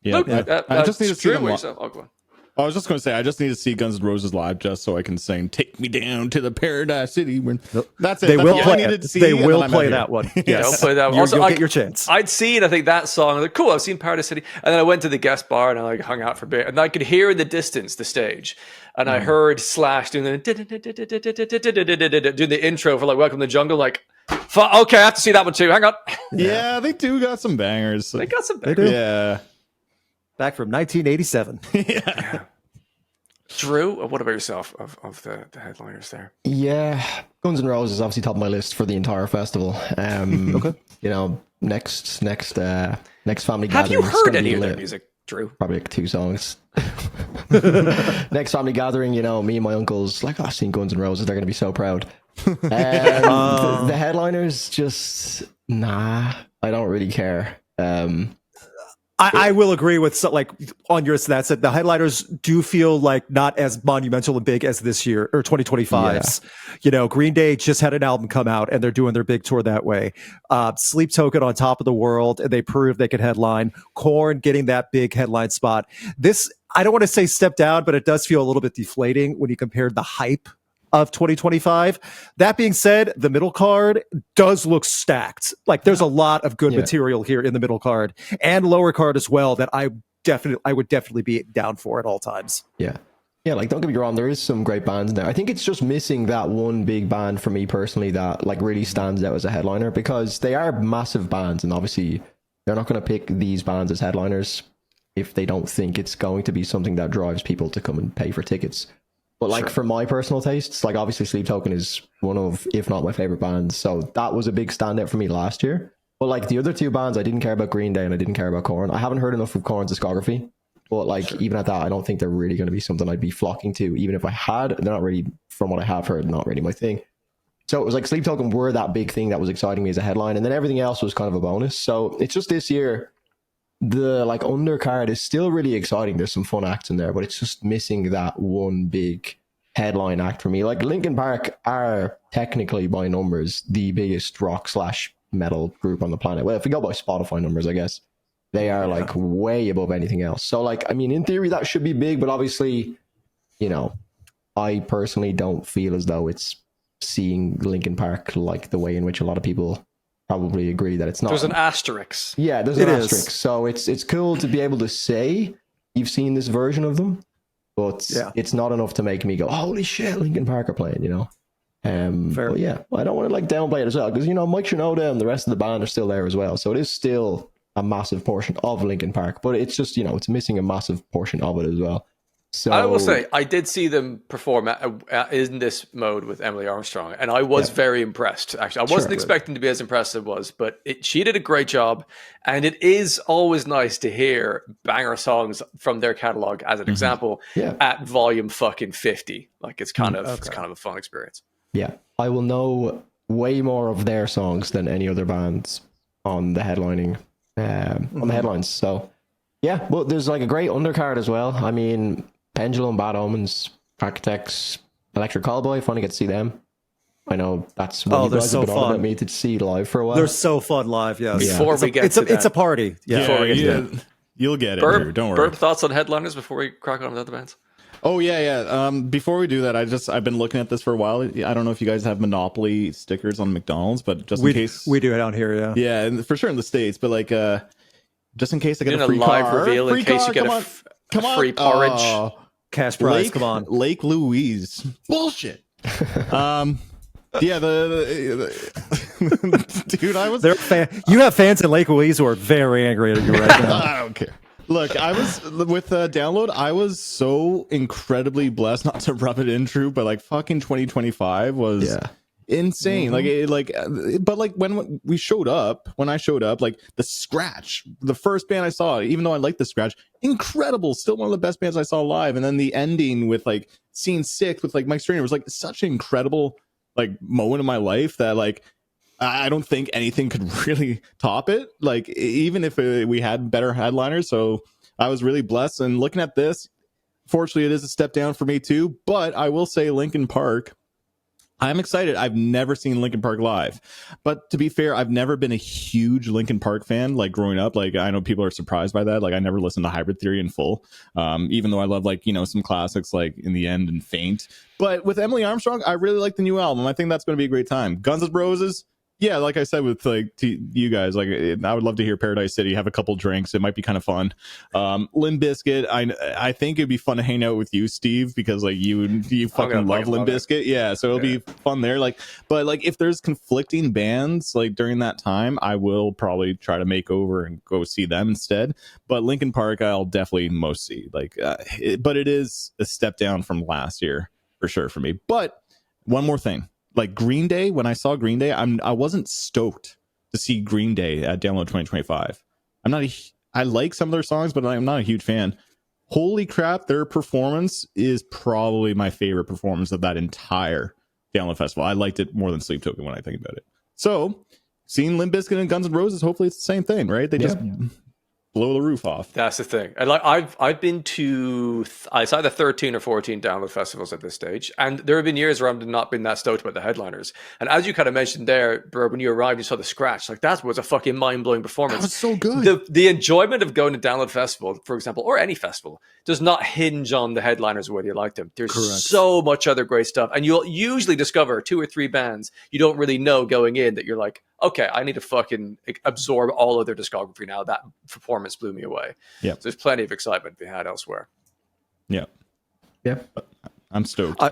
Yeah. Look, I just need to see them. Go on. I was just going to say, I just need to see Guns N' Roses live just so I can sing "Take Me Down to the Paradise City." That's it. They will play it. They will play that one. Yes. They'll play that one. Also, you'll get your chance. I'd seen, I think, that song. I'm like, cool, I've seen Paradise City. And then I went to the guest bar and I hung out for a bit. And I could hear in the distance the stage. And I heard Slash doing the intro for Welcome to the Jungle. Like, okay, I have to see that one too. Hang on. Yeah, they do got some bangers. They got some They bangers. do. Yeah. Back from 1987. Yeah. Drew, what about yourself of the headliners there? Yeah, Guns N' Roses is obviously top of my list for the entire festival. Okay. Next family gathering. Have you heard any of their music, Drew? Probably like 2 songs. Next family gathering, me and my uncles, like, I've seen Guns N' Roses, they're going to be so proud. The headliners just, I don't really care. I will agree with on your stats that the headliners do feel like not as monumental and big as this year or 2025's. Green Day just had an album come out and they're doing their big tour that way. Sleep Token on top of the world, and they proved they could headline. Korn getting that big headline spot. This, I don't want to say step down, but it does feel a little bit deflating when you compare the hype of 2025. That being said, the middle card does look stacked. Like, there's a lot of good material here in the middle card and lower card as well that I would definitely be down for at all times. Yeah, like, don't get me wrong, there is some great bands in there. I think it's just missing that one big band for me personally that really stands out as a headliner, because they are massive bands, and obviously they're not going to pick these bands as headliners if they don't think it's going to be something that drives people to come and pay for tickets. But for my personal tastes, obviously Sleep Token is one of, if not my favorite bands. So that was a big standout for me last year. But the other 2 bands, I didn't care about Green Day and I didn't care about Korn. I haven't heard enough of Korn's discography. But even at that, I don't think they're really going to be something I'd be flocking to. Even if I had, they're not really, from what I have heard, not really my thing. So it was Sleep Token were that big thing that was exciting me as a headline. And then everything else was kind of a bonus. So it's just this year, the undercard is still really exciting. There's some fun acts in there, but it's just missing that one big headline act for me. Like Linkin Park are technically by numbers the biggest rock slash metal group on the planet. Well, if we go by Spotify numbers, I guess they are like way above anything else. So like, I mean, in theory that should be big, but obviously, you know, I personally don't feel as though it's seeing Linkin Park like the way in which a lot of people probably agree that it's not. There's an asterisk. Yeah, there's an asterisk. So it's cool to be able to say you've seen this version of them, but it's not enough to make me go, holy shit, Linkin Park are playing, you know? Fair. But yeah, I don't want to like downplay it as well, because, you know, Mike Shinoda and the rest of the band are still there as well. So it is still a massive portion of Linkin Park, but it's just, you know, it's missing a massive portion of it as well. So I will say, I did see them perform in this mode with Emily Armstrong, and I was very impressed. Actually, I wasn't expecting to be as impressed as it was, but she did a great job. And it is always nice to hear banger songs from their catalog, as an example, at volume fucking 50. Like it's kind of a fun experience. Yeah, I will know way more of their songs than any other bands on the headlining on the headlines. So yeah, but there's like a great undercard as well. I mean, Pendulum, Bad Omens, Architects, Electric Callboy. Finally get to see them. I know that's what you guys have been on about me to see live for a while. They're so fun live. Yes. Before we get to that, it's a party. You'll get it, Drew. Don't worry. Burp, thoughts on headliners before we crack on with other bands? Oh yeah. Before we do that, I've been looking at this for a while. I don't know if you guys have Monopoly stickers on McDonald's, but just in case we do it down here, yeah, and for sure in the States, but like just in case I get a free live car, reveal in case you get a free porridge, cash prize. Come on, Lake Louise, bullshit. Yeah, dude, I was. You have fans in Lake Louise who are very angry at you right now. I don't care. Look, I was with Download. I was so incredibly blessed, not to rub it in, Drew, but like fucking 2025 was insane. But like when I showed up, like the Scratch, the first band I saw, even though I liked the Scratch, incredible, still one of the best bands I saw live. And then the ending with like Scene 6 with like Mike Strainer was like such an incredible like moment in my life that like I don't think anything could really top it, like even if we had better headliners. So I was really blessed, and looking at this, fortunately it is a step down for me too, but I will say Linkin Park, I'm excited. I've never seen Linkin Park live, but to be fair, I've never been a huge Linkin Park fan, like growing up. Like I know people are surprised by that. Like I never listened to Hybrid Theory in full, even though I love like, you know, some classics like In the End and Faint. But with Emily Armstrong, I really like the new album. I think that's going to be a great time. Guns N' Roses, yeah, like I said with like you guys, like I would love to hear Paradise City, have a couple drinks. It might be kind of fun. Limp Bizkit, I think it'd be fun to hang out with you, Steve, because like you fucking love Limp Bizkit. Yeah, so it'll be fun there. Like, but like if there's conflicting bands like during that time, I will probably try to make over and go see them instead. But Linkin Park, I'll definitely most see. Like, but it is a step down from last year for sure for me. But one more thing. Like Green Day, when I saw Green Day, I wasn't stoked to see Green Day at Download 2025. I like some of their songs, but I'm not a huge fan. Holy crap, their performance is probably my favorite performance of that entire Download Festival. I liked it more than Sleep Token when I think about it. So, seeing Limp Bizkit and Guns N' Roses, hopefully it's the same thing, right? They just blow the roof off. That's the thing. And like I've been to it's either 13 or 14 download festivals at this stage, and there have been years where I've not been that stoked about the headliners. And as you kind of mentioned there, bro, when you arrived, you saw the Scratch. Like that was a fucking mind blowing performance. That was so good. The enjoyment of going to download festival, for example, or any festival, does not hinge on the headliners or whether you like them. There's so much other great stuff, and you'll usually discover 2 or 3 bands you don't really know going in that you're like, okay, I need to fucking absorb all of their discography now. That performance blew me away. Yeah, so there's plenty of excitement to be had elsewhere. Yeah. I'm stoked.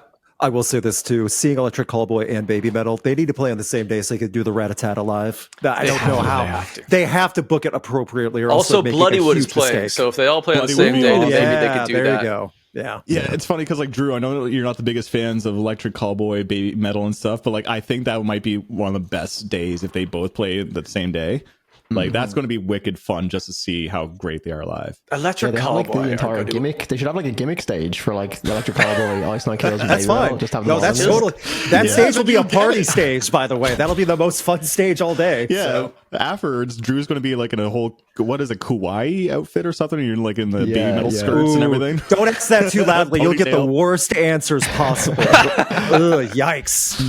I will say this too: seeing Electric Callboy and Baby Metal, they need to play on the same day so they could do the Rat-a-Tat-a live. I don't know how they have to book it appropriately. Or also, Bloodywood is playing, mistake. So if they all play on the same day, then maybe they could do that. There you go. Yeah, it's funny because like Drew, I know you're not the biggest fans of Electric Callboy, Baby Metal, and stuff, but like I think that might be one of the best days if they both play the same day. Like that's going to be wicked fun just to see how great they are live. Electric they have like Cowboy. the entire gimmick. They should have like a gimmick stage for like the Electric Cowboy, Ice Nine Kills. That's fine. Just have No, that's totally. That stage will be a party stage, by the way. That'll be the most fun stage all day. Yeah. So. Afterwards, Drew's going to be like in a whole, what is it, Kawaii outfit or something? You're like in the baby metal skirts and everything. Don't ask that too loudly. You'll get the worst answers possible. Ugh, yikes.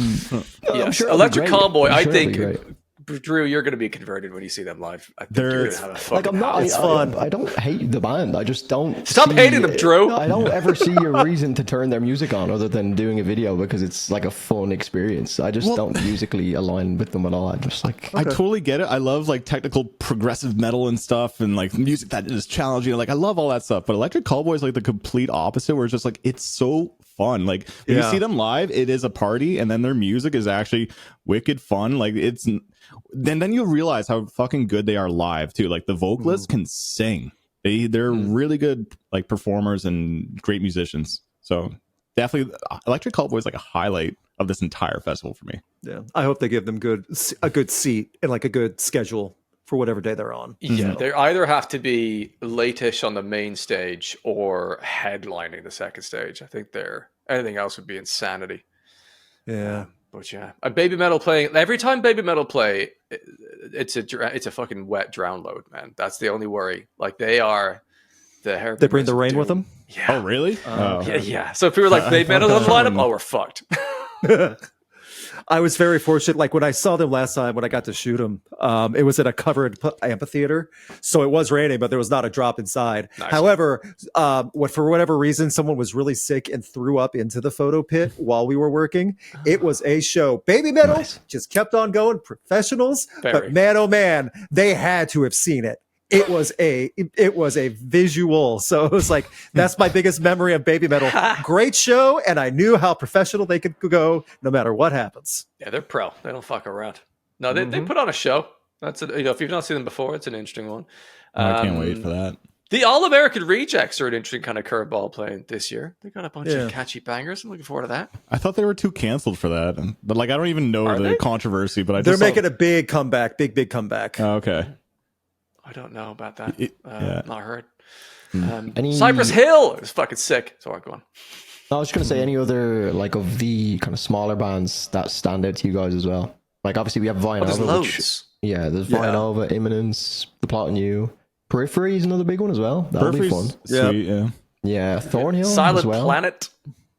Yes. sure Electric Cowboy, I it'll think, be great. Drew, you're going to be converted when you see them live. I think you're going to have a fucking Like I'm not. It's fun. I don't hate the band. I just don't. Stop hating them, Drew. I don't ever see a reason to turn their music on other than doing a video because it's like a fun experience. I just don't musically align with them at all. I just like. I totally get it. I love like technical progressive metal and stuff and like music that is challenging. Like I love all that stuff. But Electric Cowboy is like the complete opposite where it's just like it's so fun. Like when you see them live, it is a party, and then their music is actually wicked fun. Like it's then you realize how fucking good they are live too. Like the vocalists can sing. They're really good like performers and great musicians. So definitely Electric Cowboy is like a highlight of this entire festival for me. Yeah, I hope they give them a good seat and like a good schedule for whatever day they're on. Yeah, they either have to be late-ish on the main stage or headlining the second stage. I think anything else would be insanity. Yeah. But yeah, a Baby Metal playing every time Baby Metal play, it's a fucking wet drown load, man. That's the only worry. Like they are the hair. They bring the rain with them. Yeah. Oh really? Yeah. So if we were like Baby Metal on the lineup, we're fucked. I was very fortunate. Like when I saw them last time, when I got to shoot them, it was at a covered amphitheater, so it was raining, but there was not a drop inside. Nice. However, for whatever reason, someone was really sick and threw up into the photo pit while we were working. It was a show. Baby Metal just kept on going, professionals. But man, oh man, they had to have seen it. It was a visual. So it was like, that's my biggest memory of Baby Metal. Great show. And I knew how professional they could go no matter what happens. Yeah, they're pro. They don't fuck around. No, they put on a show. That's if you've not seen them before, it's an interesting one. I can't wait for that. The All-American Rejects are an interesting kind of curveball playing this year. They got a bunch of catchy bangers. I'm looking forward to that. I thought they were too canceled for that, but like I don't even know the controversy. But they're making a big comeback, big comeback. Oh, okay. I don't know about that. Not heard. Cypress Hill is fucking sick. Sorry, go on. I was just gonna say any other like of the kind of smaller bands that stand out to you guys as well. Like obviously we have Vinova. There's loads. There's Vinova, Imminence, The Plot and You. Periphery is another big one as well. That'll be fun. Sweet, yeah. Thornhill Silent as well. Planet.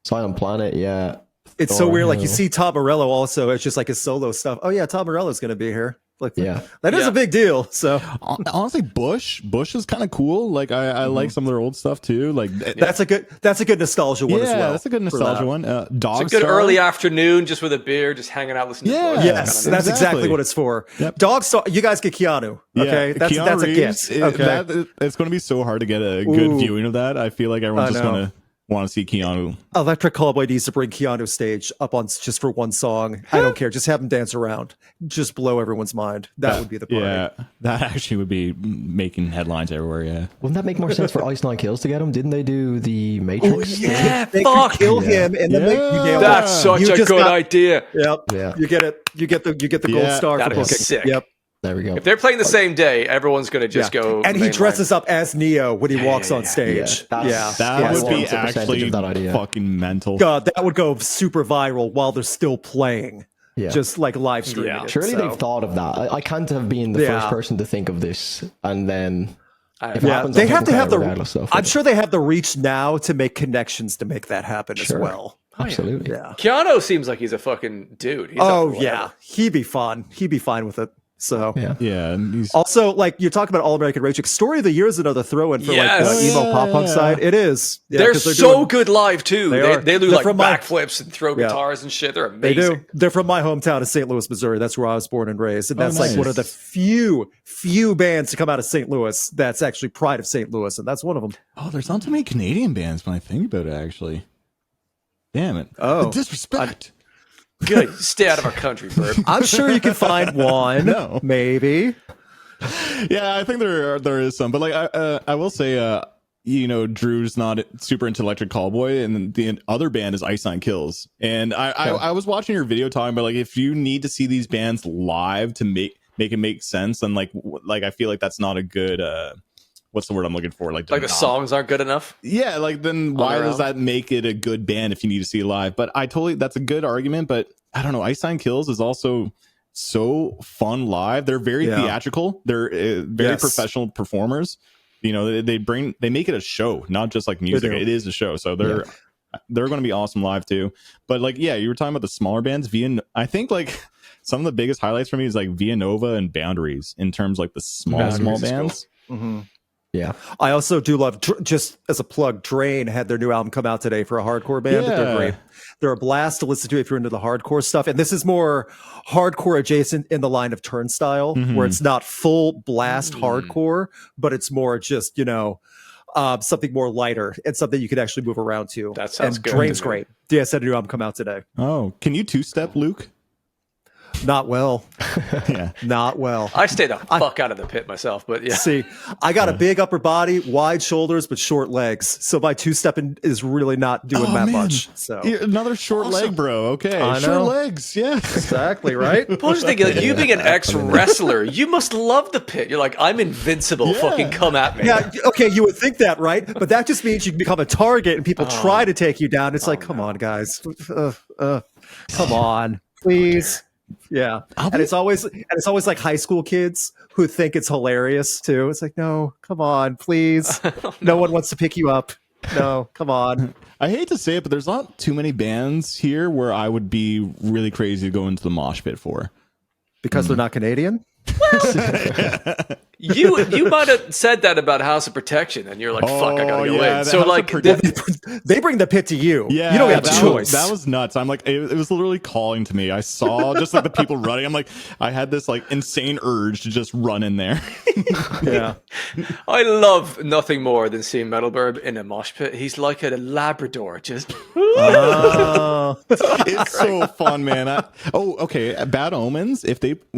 Silent Planet, yeah. It's so weird. Like you see Tom Morello also. It's just like his solo stuff. Oh yeah, Tom Morello's gonna be here. Like that is a big deal. So honestly, Bush is kind of cool. Like I like some of their old stuff too. Like that's a good nostalgia one as well. Yeah, that's a good nostalgia one. Dog it's a good early afternoon, just with a beer, just hanging out listening. to Bush. Yes, that's exactly what it's for. Yep. Dog Star. You guys get Keanu. Okay, that's Keanu a gift. Okay, it's going to be so hard to get a good viewing of that. I feel like everyone's just going to want to see Keanu. Electric Cowboy needs to bring Keanu stage up on just for one song. I don't care. Just have him dance around. Just blow everyone's mind. That would be the party. Yeah, that actually would be making headlines everywhere. Yeah. Wouldn't that make more sense for Ice Nine Kills to get him? Didn't they do the Matrix? They could kill him in the Matrix. That's such a good idea. Yep. Yeah. You get it. You get the gold star for booking. Sick. Yep. There we go. If they're playing the same day, everyone's going to just go. And he dresses up as Neo when he walks on stage. That would be actually fucking mental. God, that would go super viral while they're still playing. Yeah. Just like live streaming. Surely they've thought of that. I can't have been the first person to think of this. And then if it happens, they have to have I'm sure they have the reach now to make connections to make that happen as well. Absolutely. Yeah. Keanu seems like he's a fucking dude. He'd be fun. He'd be fine with it. So and he's also like you're talking about All American Rage. Story of the Year is another throw-in for like the emo pop punk side. It is. Yeah, they're so good live too. They do like backflips and throw guitars and shit. They're amazing. They do. They're from my hometown of St. Louis, Missouri. That's where I was born and raised, and that's like one of the few bands to come out of St. Louis that's actually pride of St. Louis, and that's one of them. Oh, there's not too many Canadian bands when I think about it. Actually, damn it! Oh, the disrespect. Good. Stay out of our country, Bird. I'm sure you can find one. Maybe. Yeah, I think there is some, but like I will say, Drew's not super into Electric Callboy, and the other band is Ice Nine Kills. And I was watching your video talking about like if you need to see these bands live to make make it make sense, then like I feel like that's not a good what's the word I'm looking for? Like the songs aren't good enough. Yeah, like then why does that make it a good band if you need to see it live? But that's a good argument, but I don't know. Ice Nine Kills is also so fun live. They're very theatrical. They're very professional performers. You know, they make it a show, not just like music. It is a show. So they're going to be awesome live too. But like, yeah, you were talking about the smaller bands. I think like some of the biggest highlights for me is like Villanova and Boundaries in terms of like the small bands. Cool. Mm-hmm. Yeah, I also do love, just as a plug, Drain had their new album come out today for a hardcore band. Yeah. They're great. They're a blast to listen to if you're into the hardcore stuff. And this is more hardcore adjacent in the line of Turnstile, where it's not full blast hardcore, but it's more just, something more lighter and something you can actually move around to. That sounds good. Drain's great. Yeah, said a new album come out today. Oh, can you two-step, Luke? Not well. Yeah. Not well. I stay the fuck out of the pit myself, but yeah. See, I got a big upper body, wide shoulders, but short legs. So my two-stepping is really not doing that much. So another short leg, bro. Okay. Short legs. Yeah. Exactly, right? But I was thinking, like, you being an ex-wrestler, you must love the pit. You're like, I'm invincible. Yeah. Fucking come at me. Yeah, okay, you would think that, right? But that just means you can become a target and people try to take you down. It's like, come on, guys. Come on, please. Yeah. And it's always like high school kids who think it's hilarious too. It's like, no, come on, please. No one wants to pick you up. No, come on. I hate to say it, but there's not too many bands here where I would be really crazy to go into the mosh pit for. Because they're not Canadian? You might have said that about House of Protection, and you're like, "Fuck, I gotta go in." So like, they bring the pit to you. Yeah, you don't have a choice. That was nuts. I'm like, it was literally calling to me. I saw just like the people running. I'm like, I had this like insane urge to just run in there. Yeah, I love nothing more than seeing Metal Burb in a mosh pit. He's like a Labrador, just. It's so fun, man. Okay. Bad Omens.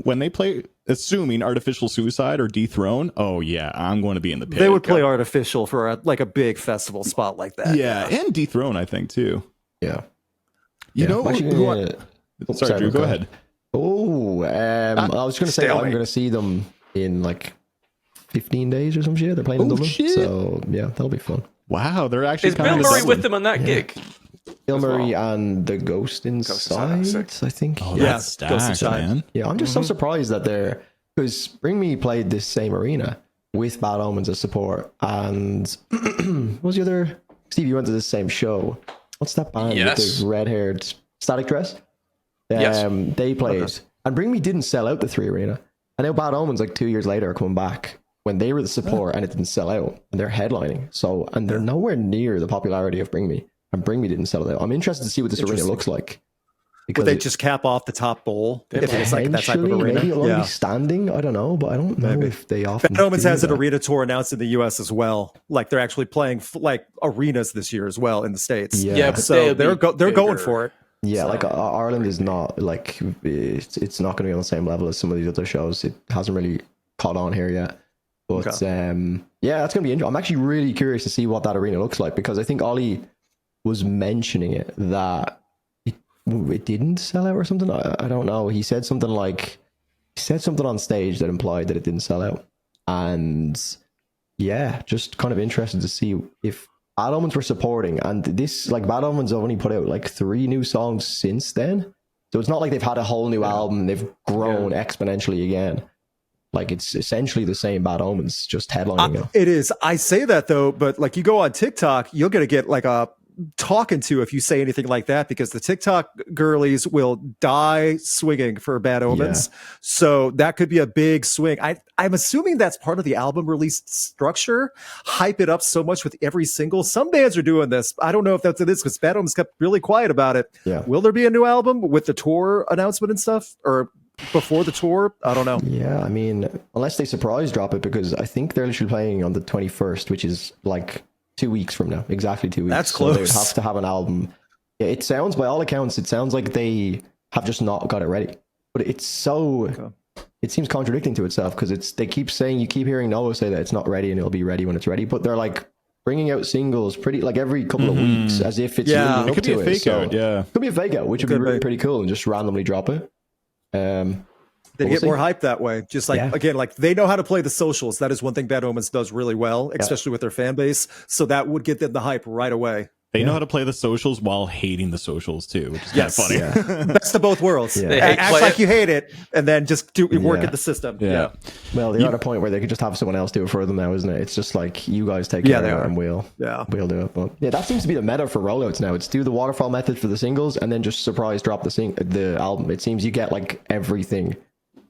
When they play, assuming Artificial Suicide or Dethrone. Oh yeah, I'm going to be in the pit. They would play Artificial for a big festival spot like that. Yeah, and Dethrone, I think too. Yeah. You know, sorry, Drew. Go ahead. Oh, I was going to say I'm going to see them in like 15 days or some shit. They're playing in Dublin, so yeah, that'll be fun. Wow, they're actually. Is Bill Murray with them on that gig? Bill Murray and the Ghost Inside, I think. Oh, that's stacked, Ghost Inside, man. Yeah, I'm just so surprised that they're, because Bring Me played this same arena with Bad Omens as support, and what was the other? Steve, you went to the same show. What's that band with the red-haired Static Dress? They played, and Bring Me didn't sell out the 3 arena. I know Bad Omens like 2 years later are coming back when they were the support and it didn't sell out, and they're headlining. So, and they're nowhere near the popularity of Bring Me. And Bring Me didn't sell it out. I'm interested to see what this arena looks like. Would they just cap off the top bowl if it's like that type of arena? Maybe it'll be standing. I don't know, but I don't know if they often. Bad Omens has an arena tour announced in the U.S. as well. Like they're actually playing like arenas this year as well in the States. Yeah, so they're going for it. Yeah, like Ireland is not like it's not going to be on the same level as some of these other shows. It hasn't really caught on here yet. But yeah, that's going to be interesting. I'm actually really curious to see what that arena looks like, because I think Ollie was mentioning it that it didn't sell out or something. I don't know. He said something on stage that implied that it didn't sell out. And yeah, just kind of interested to see if Bad Omens were supporting. And this, like, Bad Omens only put out like 3 new songs since then. So it's not like they've had a whole new album and they've grown exponentially again. Like, it's essentially the same Bad Omens, just headlining. It is. I say that though, but like you go on TikTok, you're going to get like a talking to if you say anything like that, because the TikTok girlies will die swinging for Bad Omens. So that could be a big swing. I'm assuming that's part of the album release structure. Hype it up so much with every single. Some bands are doing this. I don't know if that's it is, because Bad Omens kept really quiet about it. Yeah. Will there be a new album with the tour announcement and stuff, or before the tour? I don't know. Yeah, I mean, unless they surprise drop it, because I think they're literally playing on the 21st, which is like 2 weeks from now, exactly 2 weeks. That's close. So they would have to have an album. Yeah, it sounds, by all accounts, it sounds like they have just not got it ready. But it's so, it seems contradicting to itself, because they keep saying, you keep hearing Noah say that it's not ready and it'll be ready when it's ready. But they're like bringing out singles pretty like every couple of weeks, as if it's leading up to it. It could be a fake out, Could be a fake out, which would be really pretty cool, and just randomly drop it. They We'll get see. more hype that way. Just like, Yeah. again, like they know how to play the socials. That is one thing Bad Omens does really well, especially with their fan base. So that would get them the hype right away. They know how to play the socials while hating the socials too, which is Yes. kind of funny. Yeah. Best of both worlds. Yeah. They hate Act play like it. you hate it, and then just work Yeah. at the system. Yeah. Well, they're at a point where they could just have someone else do it for them now, isn't it? It's just like you guys take Yeah, care they of it are. and we'll do it. But yeah, that seems to be the meta for rollouts now. It's do the waterfall method for the singles and then just surprise drop the album. It seems you get like everything.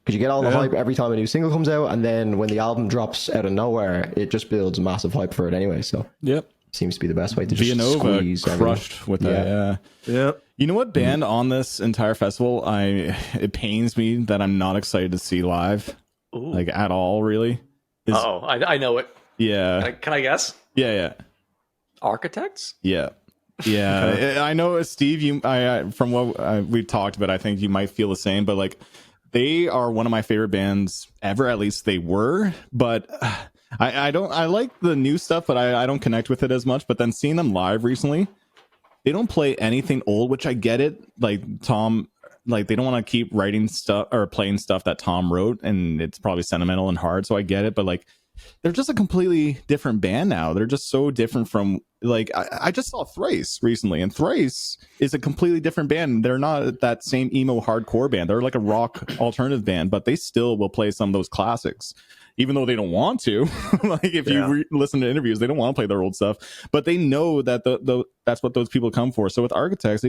Because you get all the hype every time a new single comes out, and then when the album drops out of nowhere, it just builds massive hype for it anyway. So Yep. seems to be the best way to just Villanova squeeze crushed everything. with that. Yeah. Yeah. You know what band on this entire festival? It pains me that I'm not excited to see live, like at all. Really? Oh, I know it. Yeah. Can I guess? Yeah. Architects? Yeah. I know, Steve. From what we've talked about, I think you might feel the same. But like, they are one of my favorite bands ever. At least they were. But I don't. I like the new stuff, but I don't connect with it as much. But then seeing them live recently, they don't play anything old, which I get it. Like Tom, like they don't want to keep writing stuff or playing stuff that Tom wrote, and it's probably sentimental and hard. So I get it. But like, they're just a completely different band now. They're just so different from like I just saw Thrice recently, and Thrice is a completely different band. They're not that same emo hardcore band. They're like a rock alternative band, but they still will play some of those classics, even though they don't want to. Like if you listen to interviews, they don't want to play their old stuff, but they know that that's what those people come for. So with Architects,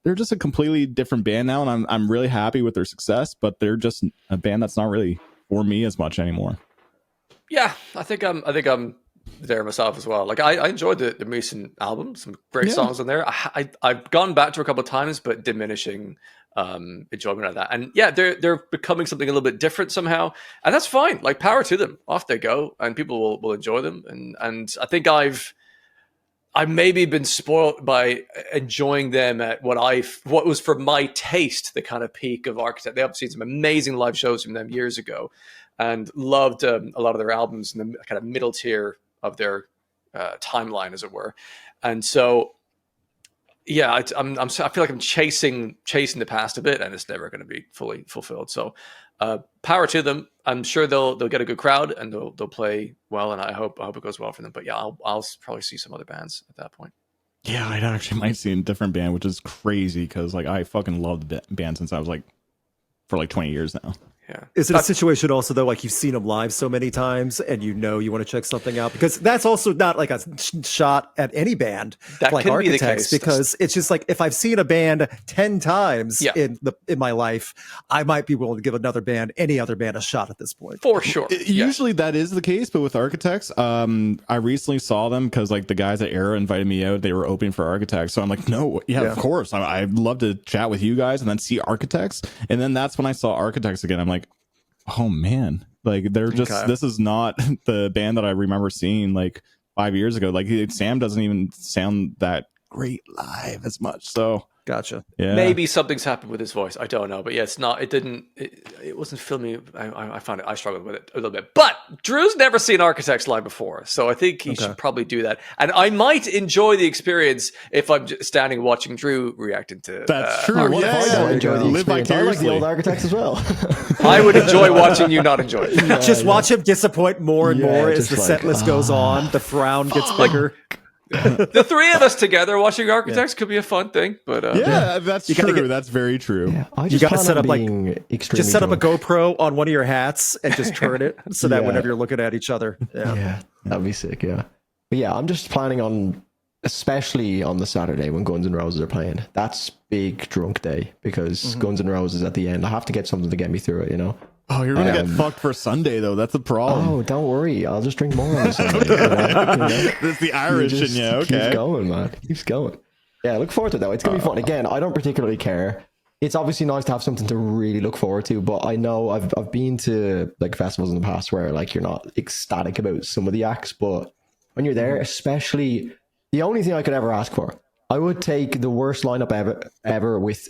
they're just a completely different band now, and I'm really happy with their success, but they're just a band that's not really for me as much anymore. Yeah, I think I'm there myself as well. Like I enjoyed the recent album, some great songs on there. I've gone back to a couple of times, but diminishing enjoyment of that. And yeah, they're becoming something a little bit different somehow, and that's fine. Like power to them, off they go, and people will enjoy them. And I think I've maybe been spoiled by enjoying them at what was for my taste the kind of peak of Architect. They obviously had some amazing live shows from them years ago, and loved a lot of their albums in the kind of middle tier of their timeline, as it were. And so, yeah, I feel like I'm chasing the past a bit, and it's never going to be fully fulfilled. So, power to them. I'm sure they'll get a good crowd, and they'll play well, and I hope it goes well for them. But yeah, I'll probably see some other bands at that point. Yeah, I actually might see a different band, which is crazy because like I fucking love the band since I was like for like 20 years now. Yeah. Is it a situation also though, like you've seen them live so many times and you want to check something out? Because that's also not like a shot at any band That like can be the Architects, case. because it's just like if I've seen a band 10 times in my life, I might be willing to give any other band a shot at this point. For sure. Usually that is the case, but with Architects, I recently saw them because like the guys at Era invited me out. They were opening for Architects, so I'm like, of course, I'd love to chat with you guys and then see Architects. And then that's when I saw Architects again. I'm like, oh man, like they're just this is not the band that I remember seeing like 5 years ago. Like Sam doesn't even sound that great live as much. So gotcha. Yeah, maybe something's happened with his voice. I don't know, but yeah, it wasn't filming. I found it. I struggled with it a little bit. But Drew's never seen Architects live before, so I think he should probably do that. And I might enjoy the experience if I'm just standing watching Drew reacting to. That's true. I enjoy the Live experience. I like the vicariously. old Architects as well. I would enjoy watching you not enjoy it. Just watch him disappoint more and more as just the set list goes on. The frown gets bigger. The three of us together watching Architects could be a fun thing, but that's true. That's very true. Yeah, I You just got to plan set on up like being extremely just set up a drunk. GoPro on one of your hats and just turn it so that Yeah. whenever you're looking at each other. Yeah, that'd be sick. Yeah, but yeah, I'm just planning on, especially on the Saturday when Guns N' Roses are playing. That's big drunk day because Guns N' Roses at the end. I have to get something to get me through it. Oh, you're gonna get fucked for Sunday though. That's the problem. Oh, don't worry. I'll just drink more on the Sunday. That's the Irish in you. Okay. Keeps going, man. Keeps going. Yeah, look forward to it though. It's gonna be fun. Again, I don't particularly care. It's obviously nice to have something to really look forward to, but I know I've been to like festivals in the past where like you're not ecstatic about some of the acts, but when you're there, especially the only thing I could ever ask for, I would take the worst lineup ever with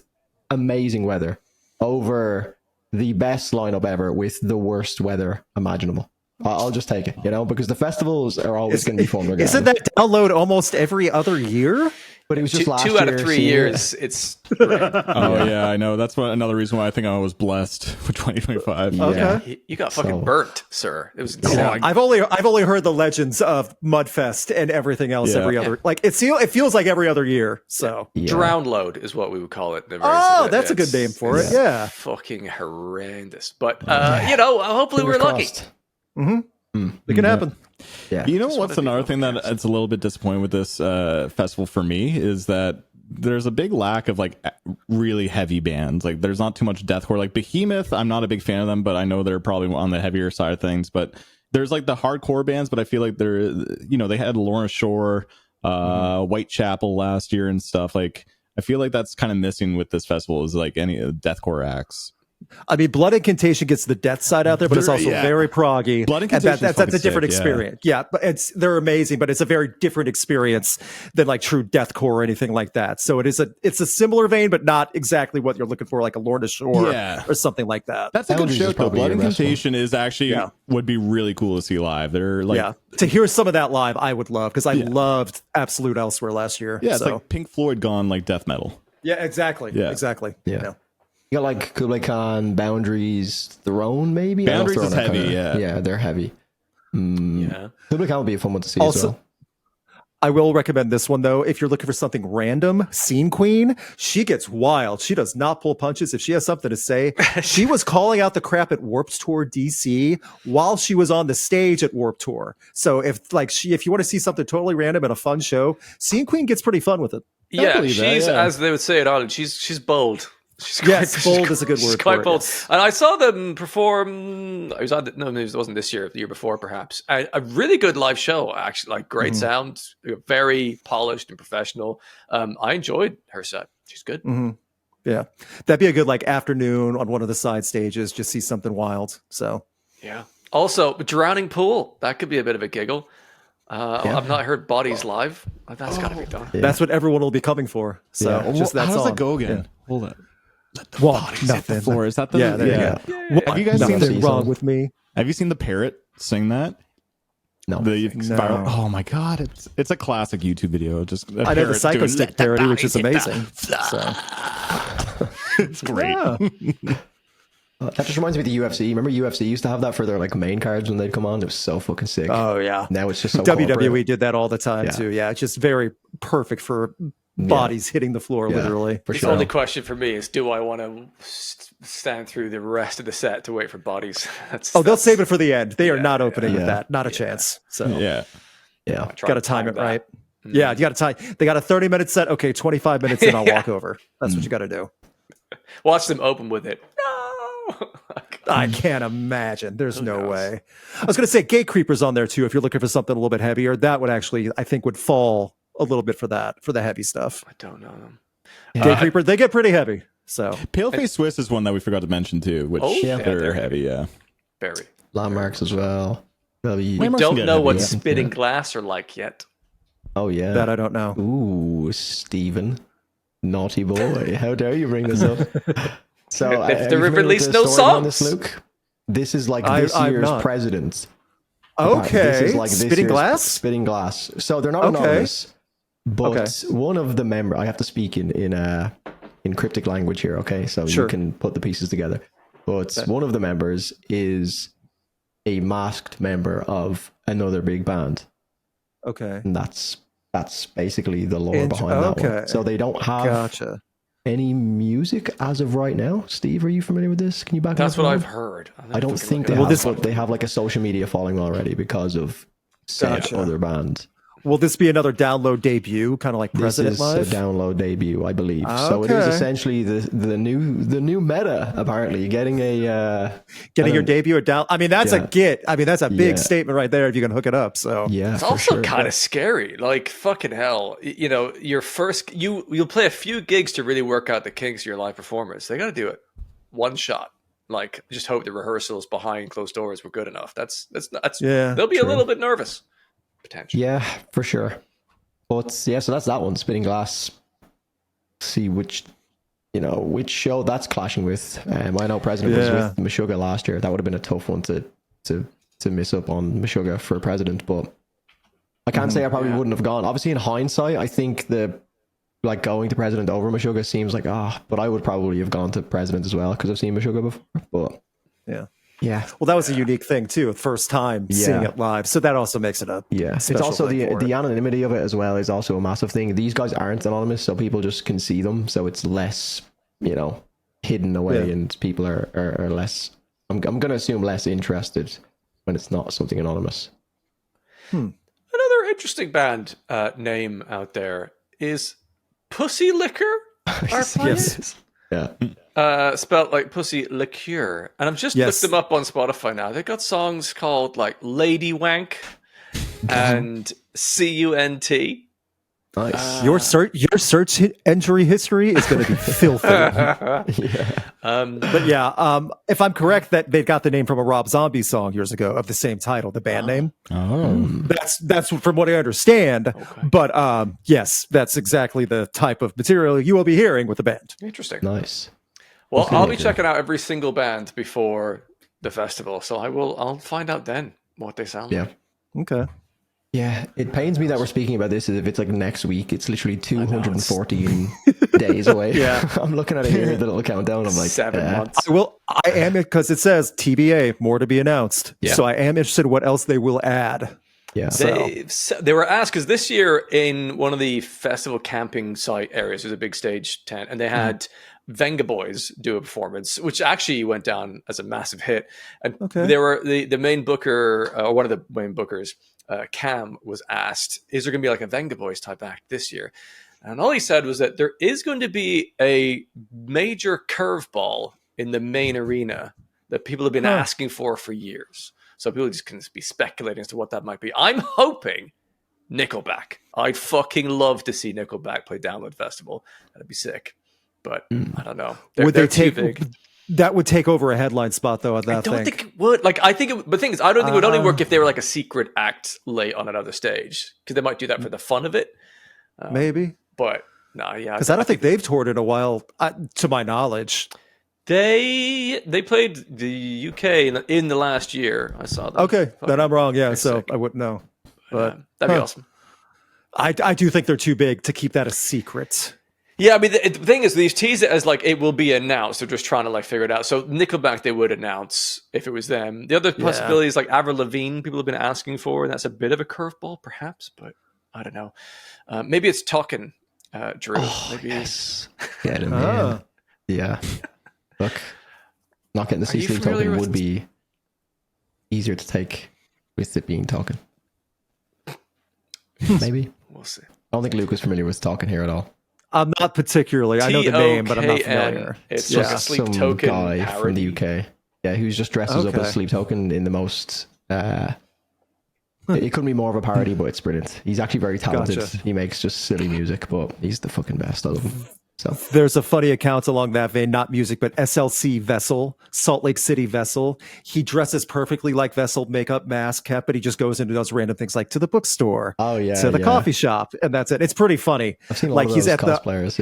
amazing weather over the best lineup ever with the worst weather imaginable. I'll just take it, because the festivals are always going to be fun. Isn't that download almost every other year? But it was just last two out of year 3 seeing it. years. It's great. Oh yeah, I know. That's another reason why I think I was blessed for 2025. Yeah. Okay. You got fucking So- burnt, sir. It was Oh, insane. I've only heard the legends of Mudfest and everything else Yeah. every other like it feels like every other year. So Yeah. Drown load is what we would call it. oh, that's a good name for it. Yeah. Fucking horrendous. But hopefully we're Fingers lucky. crossed. It can happen. Yeah. You know Just what's wanna another do thing that it's a little bit disappointing with this festival for me is that there's a big lack of like really heavy bands. Like there's not too much deathcore. Like Behemoth, I'm not a big fan of them, but I know they're probably on the heavier side of things. But there's like the hardcore bands, but I feel like they had Lorna Shore, Whitechapel last year and stuff. Like I feel like that's kind of missing with this festival is like any deathcore acts. I mean, Blood Incantation gets the death side out there, but it's also Yeah. very proggy. Blood and Incantation is that's fucking a different sick, yeah. experience. Yeah, but they're amazing, but it's a very different experience than like true deathcore or anything like that. So it's a similar vein, but not exactly what you're looking for, like a Lorna Shore Yeah. or something like that. That's a good Boundaries show. is Though. probably Blood your best one. Incantation is actually would be really cool to see live. They're like yeah, to hear some of that live, I would love because I loved Absolute Elsewhere last year. it's so. like Pink Floyd gone like death metal. Yeah, exactly. Yeah. Exactly. Yeah. You got like Kublai Khan, Boundaries, Throne, maybe? I know Boundaries Throne is are heavy, kinda- yeah. Yeah, they're heavy. Yeah. Kublai Khan would be a fun one to see as Also, well. I will recommend this one though. If you're looking for something random, Scene Queen, she gets wild. She does not pull punches. If she has something to say, she was calling out the crap at Warped Tour DC while she was on the stage at Warped Tour. So if you want to see something totally random and a fun show, Scene Queen gets pretty fun with it. Yeah, believe that, she's yeah. as they would say in Ireland. She's bold. Yes, bold is a good she's word quite for it, bold. yes. And I saw them perform. I was on. It wasn't this year. The year before, perhaps. A really good live show. Actually, like great sound, very polished and professional. I enjoyed her set. She's good. Yeah, that'd be a good like afternoon on one of the side stages. Just see something wild. So Yeah. Also, Drowning Pool. That could be a bit of a giggle. I've not heard Bodies live. That's got to be done. that's what everyone will be coming for. So Yeah. just that How does song. that go again? Yeah. Hold on. What? Nothing. The floor. Is that the Yeah, there you go. Have you guys seen Nothing the, wrong with me. Have you seen the parrot sing that? No. The No. spiral. Oh my god, it's a classic YouTube video. Just a I know the parrot Psycho doing, Stick "Let the parody, which is bodies hit amazing. So It's great. yeah. That just reminds me of the UFC. Remember UFC used to have that for their like main cards when they'd come on? It was so fucking sick. Oh yeah. Now it's just so WWE corporate. did that all the time Yeah. too. Yeah, it's just very perfect for bodies hitting the floor, Yeah. literally. For The sure. only question for me is, do I want to stand through the rest of the set to wait for Bodies? They'll save it for the end. They are not opening with yeah. that. Not a chance. So Yeah. Yeah. got to time it that. right. Yeah, you got to time. They got a 30-minute set. Okay, 25 minutes in, I'll walk over. That's what you got to do. Watch them open with it. No. I can't imagine. There's no knows? way. I was going to say Gate Creepers on there too. If you're looking for something a little bit heavier, that would actually, I think, would fall a little bit for that, for the heavy stuff. I don't know them. Gate Creeper, they get pretty heavy. So Paleface Swiss is one that we forgot to mention too, which Yeah, they're they're heavy. Yeah. Very. Landmarks as well. That'll be- We Landmarks don't can get know heavy, what yeah. Spitting Glass are like yet. Oh yeah. that I don't know. Ooh, Stephen, naughty boy! How dare you bring this up? So They've are you familiar with released the no story on this, songs. Luke? This is like I'm this year's not. president. Okay, This is like this Spitting year's Glass. Spitting Glass. So they're not Okay. anonymous, but Okay. one of the members. I have to speak in cryptic language here. Okay, so Sure. you can put the pieces together. But one of the members is a masked member of another big band. Okay, And that's basically the lore behind that okay. one. So they don't have gotcha. any music as of right now. Steve, are you familiar with this? Can you back That's me up what on I've that? heard. I don't think they Well, have, this- but they have like a social media following already because of said Gotcha. other band. Will this be another download debut, kind of like This President is Live? a download debut, I believe. So it is Okay. essentially the new meta. Apparently, getting a Getting your debut at down. I mean, that's a Yeah. get. I mean, that's a big Yeah. statement right there if you can hook it up. So yeah. It's for also sure. kind of scary. Like fucking hell. You know, your first you'll play a few gigs to really work out the kinks of your live performance. They got to do it one shot. Like just hope the rehearsals behind closed doors were good enough. That's Yeah, they'll be a true. little bit nervous potentially. Yeah, for sure. But yeah, so that's that one. Spitting Glass. See which show that's clashing with. I know President was with Meshuggah last year. That would have been a tough one to miss up on Meshuggah for President. But I can't say I probably wouldn't have gone. Obviously, in hindsight, I think the like going to President over Meshuggah seems like but I would probably have gone to President as well because I've seen Meshuggah before. But yeah. Well, that was a unique thing too. First time seeing it live, so that also makes it a It's also the anonymity of it as well is also a massive thing. These guys aren't anonymous, so people just can see them. So it's less, hidden away, and people are less. I'm going to assume less interested when it's not something anonymous. Another interesting band name out there is Pussy Liquor. Yes. Yeah. Spelled like Pussy Liqueur. And I've just looked them up on Spotify now. They've got songs called like Lady Wank and CUNT. Nice. Your search entry history is going to be filthy. But if I'm correct, that they got the name from a Rob Zombie song years ago of the same title, the band name. That's from what I understand. Okay. But yes, that's exactly the type of material you will be hearing with the band. Interesting. Nice. Well, I'll be checking out every single band before the festival, so I'll find out then what they sound like. Okay. Yeah, it pains me that we're speaking about this as if it's like next week. It's literally 214 days away. Yeah. I'm looking at it here, the little countdown. I'm like, 7 months. I am, because it says TBA, more to be announced. Yeah. So I am interested in what else they will add. Yeah. They were asked, because this year in one of the festival camping site areas, there's a big stage tent, and they had Venga Boys do a performance, which actually went down as a massive hit. And they were the main booker, or one of the main bookers, Cam, was asked, is there going to be like a Venga Boys type act this year? And all he said was that there is going to be a major curveball in the main arena that people have been asking for years. So people just can be speculating as to what that might be. I'm hoping Nickelback. I'd fucking love to see Nickelback play Download Festival. That'd be sick. But I don't know. They're too big. That would take over a headline spot, though. I don't think it would. Like, I think, but the thing is, I don't think it would only work if they were like a secret act late on another stage, because they might do that for the fun of it. Maybe, but no, yeah, because I don't think they've toured in a while, to my knowledge. They played the UK in the last year. I saw them. Okay, then I'm wrong. Yeah, so sick. I wouldn't know, but that'd be awesome. I do think they're too big to keep that a secret. Yeah, I mean, the thing is, these tease it as like it will be announced. They're just trying to like figure it out. So Nickelback, they would announce if it was them. The other possibility is like Avril Lavigne, people have been asking for, and that's a bit of a curveball, perhaps, but I don't know. Maybe it's Talkin', Drew. Maybe. Yes. Get him, man. Yeah. Look, not getting the C-Sleeve token would be easier to take with it being Talkin'. Maybe. We'll see. I don't think Luke is familiar with Talkin' here at all. I'm not particularly. I know the name, but I'm not familiar. It's just a Sleep some Token guy from the UK. Yeah, who's just dresses up as Sleep Token in the most. It couldn't be more of a parody, but it's brilliant. He's actually very talented. Gotcha. He makes just silly music, but he's the fucking best. I love him. So there's a funny account along that vein, not music, but SLC Vessel, Salt Lake City Vessel. He dresses perfectly like Vessel, makeup, mask, cap, but he just goes into those random things like to the bookstore, to the coffee shop, and that's it. It's pretty funny. I've seen a lot of those cosplayers,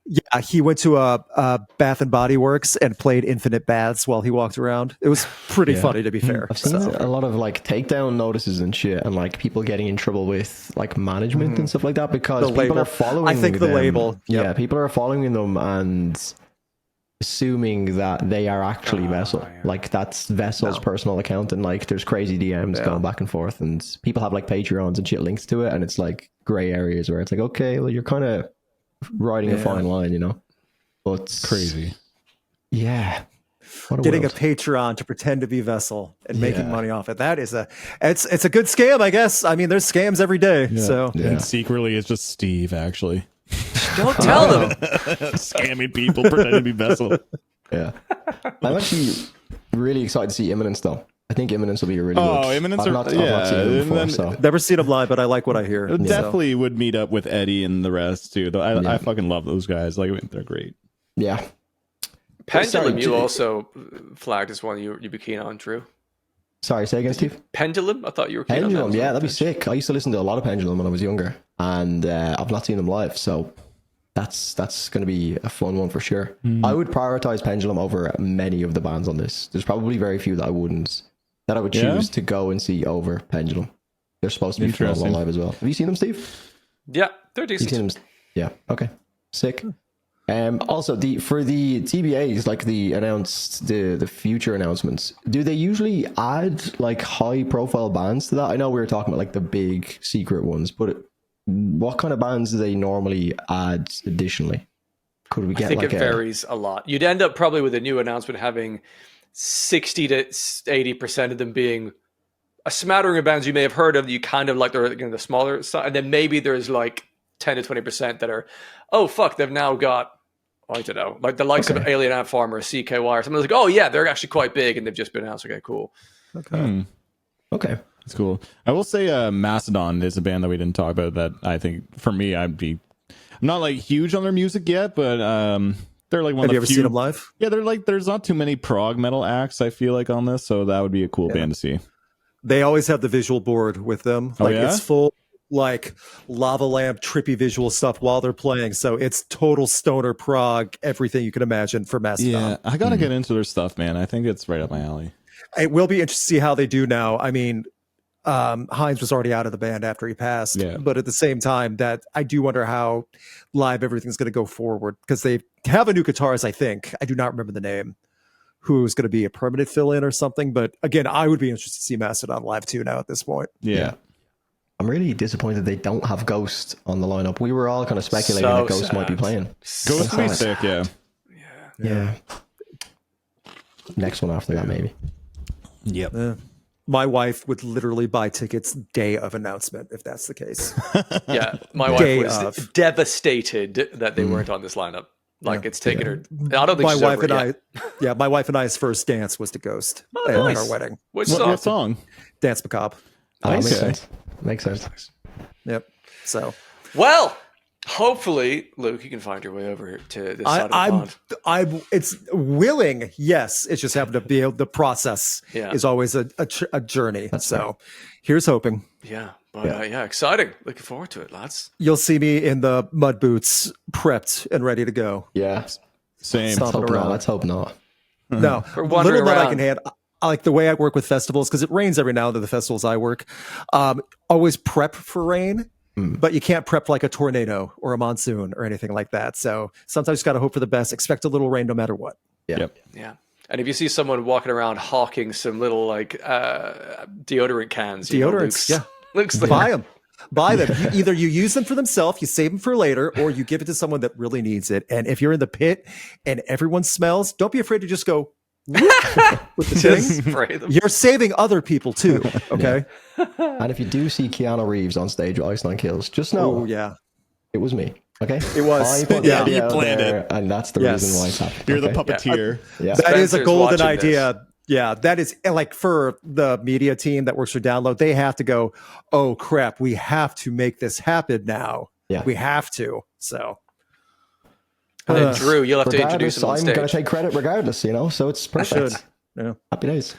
Yeah, he went to a Bath and Body Works and played Infinite Baths while he walked around. It was pretty funny, to be fair. I've seen a lot of like takedown notices and shit, and like people getting in trouble with like management and stuff like that because people are following. I think the label. Yeah, people are following them and assuming that they are actually Vessel. Yeah. Like that's Vessel's personal account, and like there's crazy DMs going back and forth, and people have like Patreons and shit links to it, and it's like gray areas where it's like, okay, well, you're kind of riding a fine line, you know. But it's crazy. Yeah. Getting a Patreon to pretend to be Vessel and making money off it. That is it's a good scam, I guess. I mean, there's scams every day. Yeah. So and secretly it's just Steve, actually. Don't tell them. Scamming people, pretending to be Vessel. Yeah. I'm actually really excited to see Imminence though. I think Imminence will be a really good. Imminence I've not seen them before, so. Never seen them live, but I like what I hear. Definitely would meet up with Eddie and the rest too. Though I fucking love those guys. Like they're great. Yeah. Pendulum, you also flagged as one you'd be keen on, Drew. Sorry, say again, Steve. Pendulum, I thought you were keen Pendulum. on that. Yeah, that'd be sick. I used to listen to a lot of Pendulum when I was younger, and I've not seen them live, so that's going to be a fun one for sure. I would prioritize Pendulum over many of the bands on this. There's probably very few that I would choose to go and see over Pendulum. They're supposed to be phenomenal live as well. Have you seen them, Steve? Yeah, they're decent. You've seen them? Yeah. Okay. Sick. Also, for the TBAs, like the future announcements, do they usually add like high profile bands to that? I know we were talking about like the big secret ones, but what kind of bands do they normally add additionally? Could we get? I think like it varies a lot. You'd end up probably with a new announcement having 60 to 80% of them being a smattering of bands you may have heard of that you kind of like the smaller side, and then maybe there's like 10 to 20% that are, oh fuck, they've now got, I don't know, like the likes of Alien Ant Farm or CKY or something. Like, oh yeah, they're actually quite big and they've just been announced. Okay, cool. Okay. That's cool. I will say Mastodon is a band that we didn't talk about that I think for me I'm not like huge on their music yet, but they're like one Have of you the ever few. seen them live? Yeah, they're like there's not too many prog metal acts I feel like on this, so that would be a cool band to see. They always have the visual board with them. Like yeah? it's full like lava lamp, trippy visual stuff while they're playing. So it's total stoner prog, everything you can imagine for Mastodon. Yeah, I gotta get into their stuff, man. I think it's right up my alley. It will be interesting to see how they do now. I mean, Hines was already out of the band after he passed, but at the same time, that I do wonder how live everything's going to go forward, because they have a new guitarist. I think I do not remember the name, who's going to be a permanent fill-in or something. But again, I would be interested to see Mastodon live too now at this point. Yeah. I'm really disappointed they don't have Ghost on the lineup. We were all kind of speculating that Ghost might be playing. Ghost would be sick, yeah. Next one after that, maybe. Yep. My wife would literally buy tickets day of announcement if that's the case. Yeah, my wife was devastated that they weren't on this lineup. Like it's taken her. I don't think my she's wife over and it yet. my wife and I's first dance was to Ghost at nice. our wedding. What song? Dance Macabre. Oh, makes sense. Yep. So, well, hopefully, Luke, you can find your way over to this side of the pond. It's willing. Yes, it's just having to be able. The process is always a journey. Here's hoping. Yeah, but exciting. Looking forward to it, lads. You'll see me in the mud boots, prepped and ready to go. Yeah, same. Let's hope not. No, we're wandering little that around. I can hand. I like the way I work with festivals, because it rains every now and then. The festivals I work, always prep for rain, but you can't prep like a tornado or a monsoon or anything like that. So sometimes you got to hope for the best. Expect a little rain no matter what. Yeah. And if you see someone walking around hawking some little like deodorant cans, Deodorants, Luke's like, buy them. Either you use them for themselves, you save them for later, or you give it to someone that really needs it. And if you're in the pit and everyone smells, don't be afraid to just go with the thing. You're saving other people too. Okay. And if you do see Keanu Reeves on stage with Ice Nine Kills, just know, it was me. Okay, it was. You planned it, and that's the reason why it's happening. You're the puppeteer. That is a golden idea. This. Yeah, that is like for the media team that works for Download. They have to go, oh crap, we have to make this happen now. Yeah, we have to. So. And then Drew, you'll have to introduce him on stage. I'm going to take credit regardless, so it's perfect. Happy days.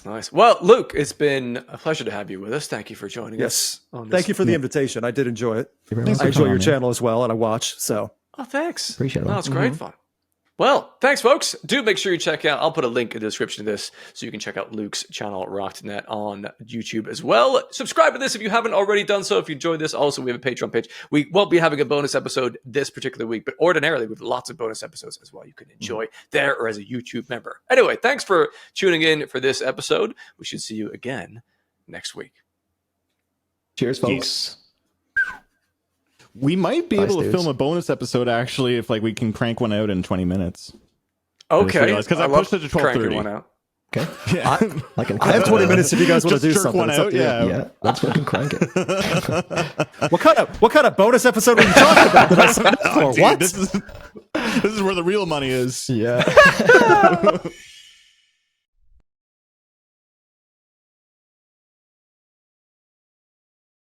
Nice. Well, Luke, it's been a pleasure to have you with us. Thank you for joining us. Thank you for the invitation. I did enjoy it. I enjoy your channel as well, and I watch. So, thanks. Appreciate it. That's great fun. Well, thanks, folks. Do make sure you check out, I'll put a link in the description of this so you can check out Luke's channel, Rocked.net, on YouTube as well. Subscribe to this if you haven't already done so. If you enjoyed this, also, we have a Patreon page. We won't be having a bonus episode this particular week, but ordinarily, we have lots of bonus episodes as well you can enjoy there or as a YouTube member. Anyway, thanks for tuning in for this episode. We should see you again next week. Cheers, folks. We might be able to film a bonus episode actually if like we can crank one out in 20 minutes. Okay, because I pushed it to 12:30. One out. Okay, I have 20 minutes if you guys want to do something. One out, yeah, let's fucking crank it. What kind of bonus episode are you talking about? That I signed up for? Dude, what? This is where the real money is. Yeah.